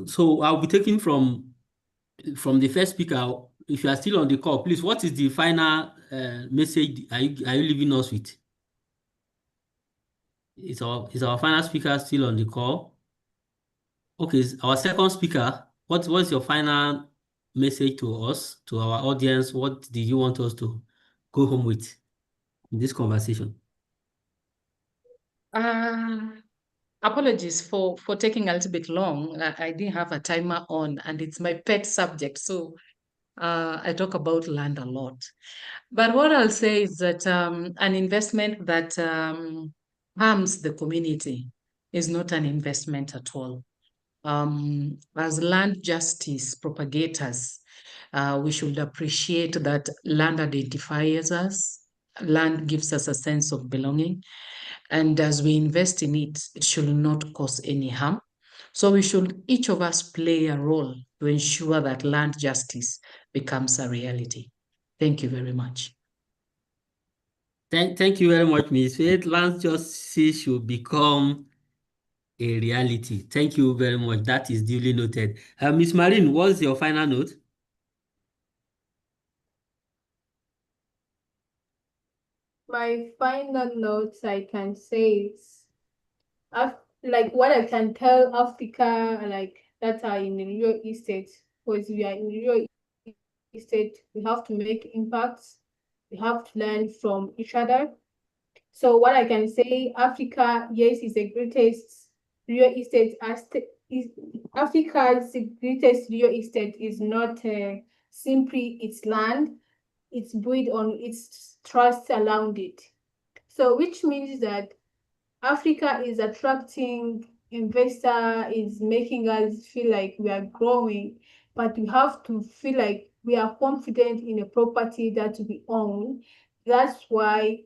So I'll be taking from the first speaker. If you are still on the call, please, what is the final message are you leaving us with? Is our final speaker still on the call? Okay, our second speaker, what's your final message to us, to our audience? What did you want us to go home with in this conversation? Apologies for taking a little bit long. I didn't have a timer on, and it's my pet subject. So I talk about land a lot. But what I'll say is that an investment that harms the community is not an investment at all. As land justice propagators, we should appreciate that land identifies us, land gives us a sense of belonging, and as we invest in it, it should not cause any harm. So we should, each of us, play a role to ensure that land justice becomes a reality. Thank you very much. Thank you very much, Ms. Faith. Land justice should become a reality. Thank you very much. That is duly noted. Ms. Marine, what's your final note? My final notes I can say is, like what I can tell Africa, like that are in real estate, because we are in real estate, we have to make impacts, we have to learn from each other. So what I can say, Africa, yes, is the greatest real estate is Africa's greatest real estate is not simply its land, it's built on its trust around it. So which means that Africa is attracting investor, is making us feel like we are growing, but we have to feel like we are confident in a property that we own. That's why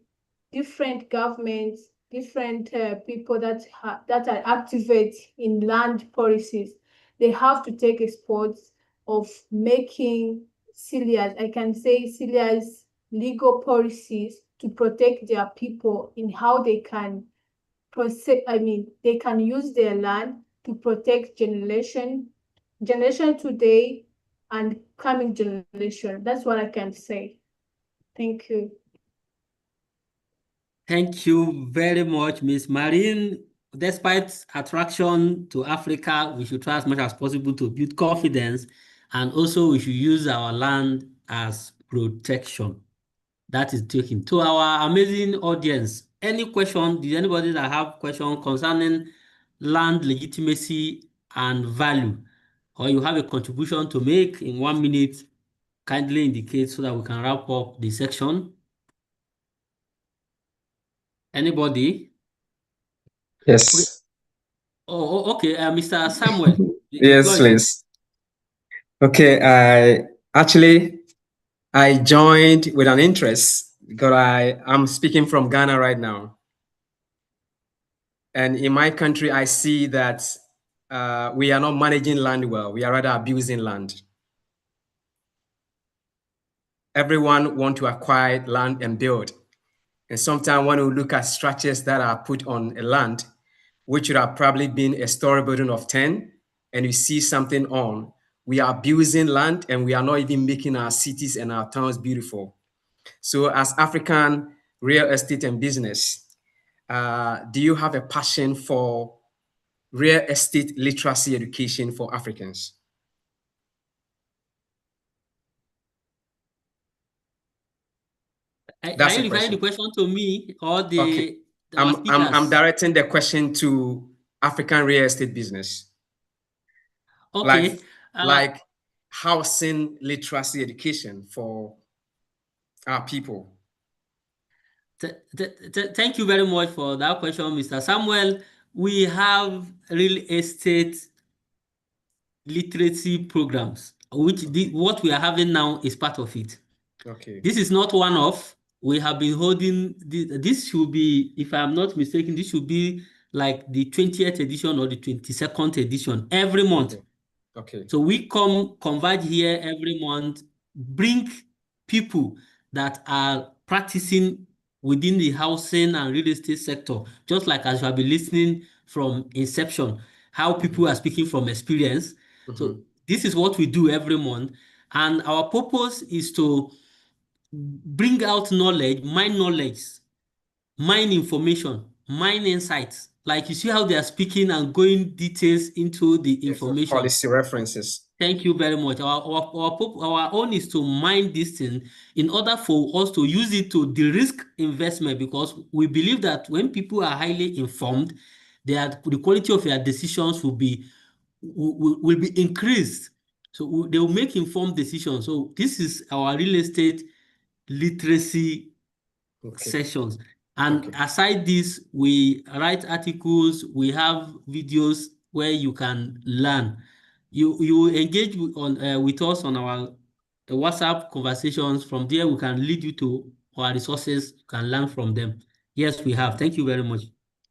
different governments, different people that are activate in land policies, they have to take a spot of making serious, I can say serious legal policies to protect their people in how they can they can use their land to protect generation today and coming generation. That's what I can say. Thank you. Thank you very much, Ms. Marine. Despite attraction to Africa, we should try as much as possible to build confidence, and also we should use our land as protection. That is taken. To our amazing audience, any question, did anybody that have question concerning land legitimacy and value, or you have a contribution to make in 1 minute, kindly indicate so that we can wrap up the section. Anybody? Yes. Okay, Mr. Samuel. Yes, please. Okay, I joined with an interest because I'm speaking from Ghana right now. And in my country, I see that we are not managing land well. We are rather abusing land. Everyone wants to acquire land and build. And sometimes when we look at structures that are put on a land, which would have probably been a story building of 10, and you see something on, we are abusing land and we are not even making our cities and our towns beautiful. So as African real estate and business, do you have a passion for real estate literacy education for Africans? Are you referring the question to me or the okay. I'm directing the question to African real estate business. Okay. Like housing literacy education for our people. Thank you very much for that question, Mr. Samuel. We have real estate literacy programs, which what we are having now is part of it. Okay. This is not one of. We have been holding this should be, if I'm not mistaken, this should be like the 20th edition or the 22nd edition every month. Okay. So we converge here every month, bring people that are practicing within the housing and real estate sector, just like as you have been listening from inception, how people are speaking from experience. So this is what we do every month. And our purpose is to bring out knowledge, mine information, mine insights. Like you see how they are speaking and going details into the information. Policy references. Thank you very much. Our own is to mine this thing in order for us to use it to de-risk investment, because we believe that when people are highly informed, the quality of their decisions will be increased. So they will make informed decisions. So this is our real estate literacy sessions. And aside this, we write articles, we have videos where you can learn. You engage with us on our WhatsApp conversations. From there, we can lead you to our resources. You can learn from them. Yes, we have. Thank you very much.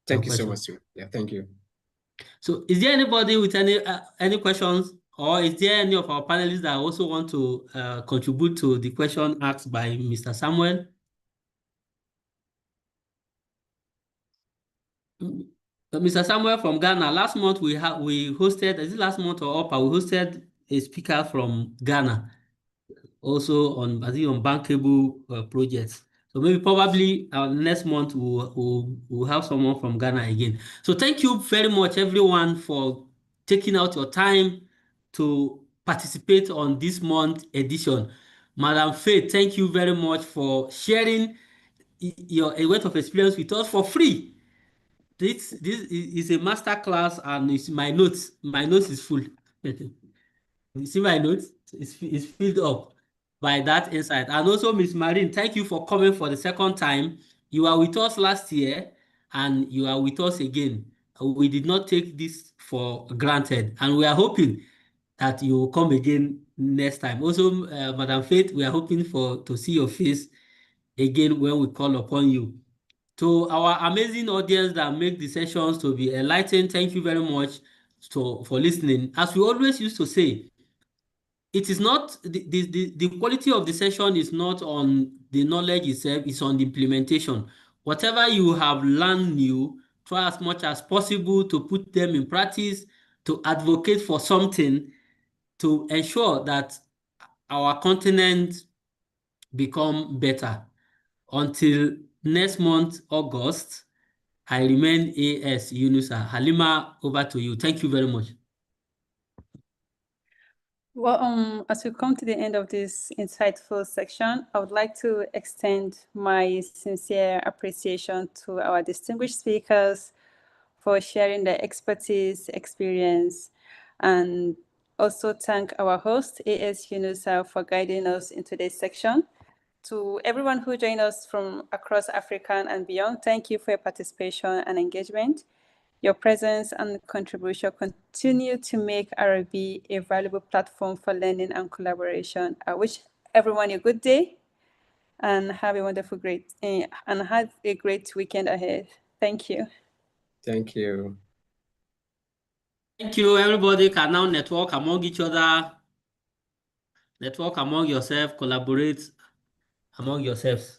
Thank you so much, sir. Yeah, thank you. So is there anybody with any questions, or is there any of our panelists that also want to contribute to the question asked by Mr. Samuel? Mr. Samuel from Ghana, last month we hosted, is it last month or upper, we hosted a speaker from Ghana, also on bankable projects. So maybe probably next month we'll have someone from Ghana again. So thank you very much, everyone, for taking out your time to participate on this month edition. Madam Faith, thank you very much for sharing a wealth of experience with us for free. This is a master class, and it's my notes. My notes is full. You see my notes? It's filled up by that insight. And also, Miss Marine, thank you for coming for the second time. You were with us last year, and you are with us again. We did not take this for granted, and we are hoping that you will come again next time. Also, Madam Faith, we are hoping to see your face again when we call upon you. To our amazing audience that make the sessions to be enlightened, thank you very much for listening. As we always used to say, it is not the quality of the session is not on the knowledge itself, it's on the implementation. Whatever you have learned new, try as much as possible to put them in practice, to advocate for something, to ensure that our continent become better. Until next month, August, I remain AS Yunusa. Halima, over to you. Thank you very much. Well, as we come to the end of this insightful section, I would like to extend my sincere appreciation to our distinguished speakers for sharing their expertise, experience, and also thank our host, AS Yunusa, for guiding us into this section. To everyone who joined us from across Africa and beyond, thank you for your participation and engagement. Your presence and contribution continue to make RB a valuable platform for learning and collaboration. I wish everyone a good day and have a wonderful, great weekend ahead. Thank you. Thank you. Thank you. Everybody can now network among each other, network among yourself, collaborate among yourselves.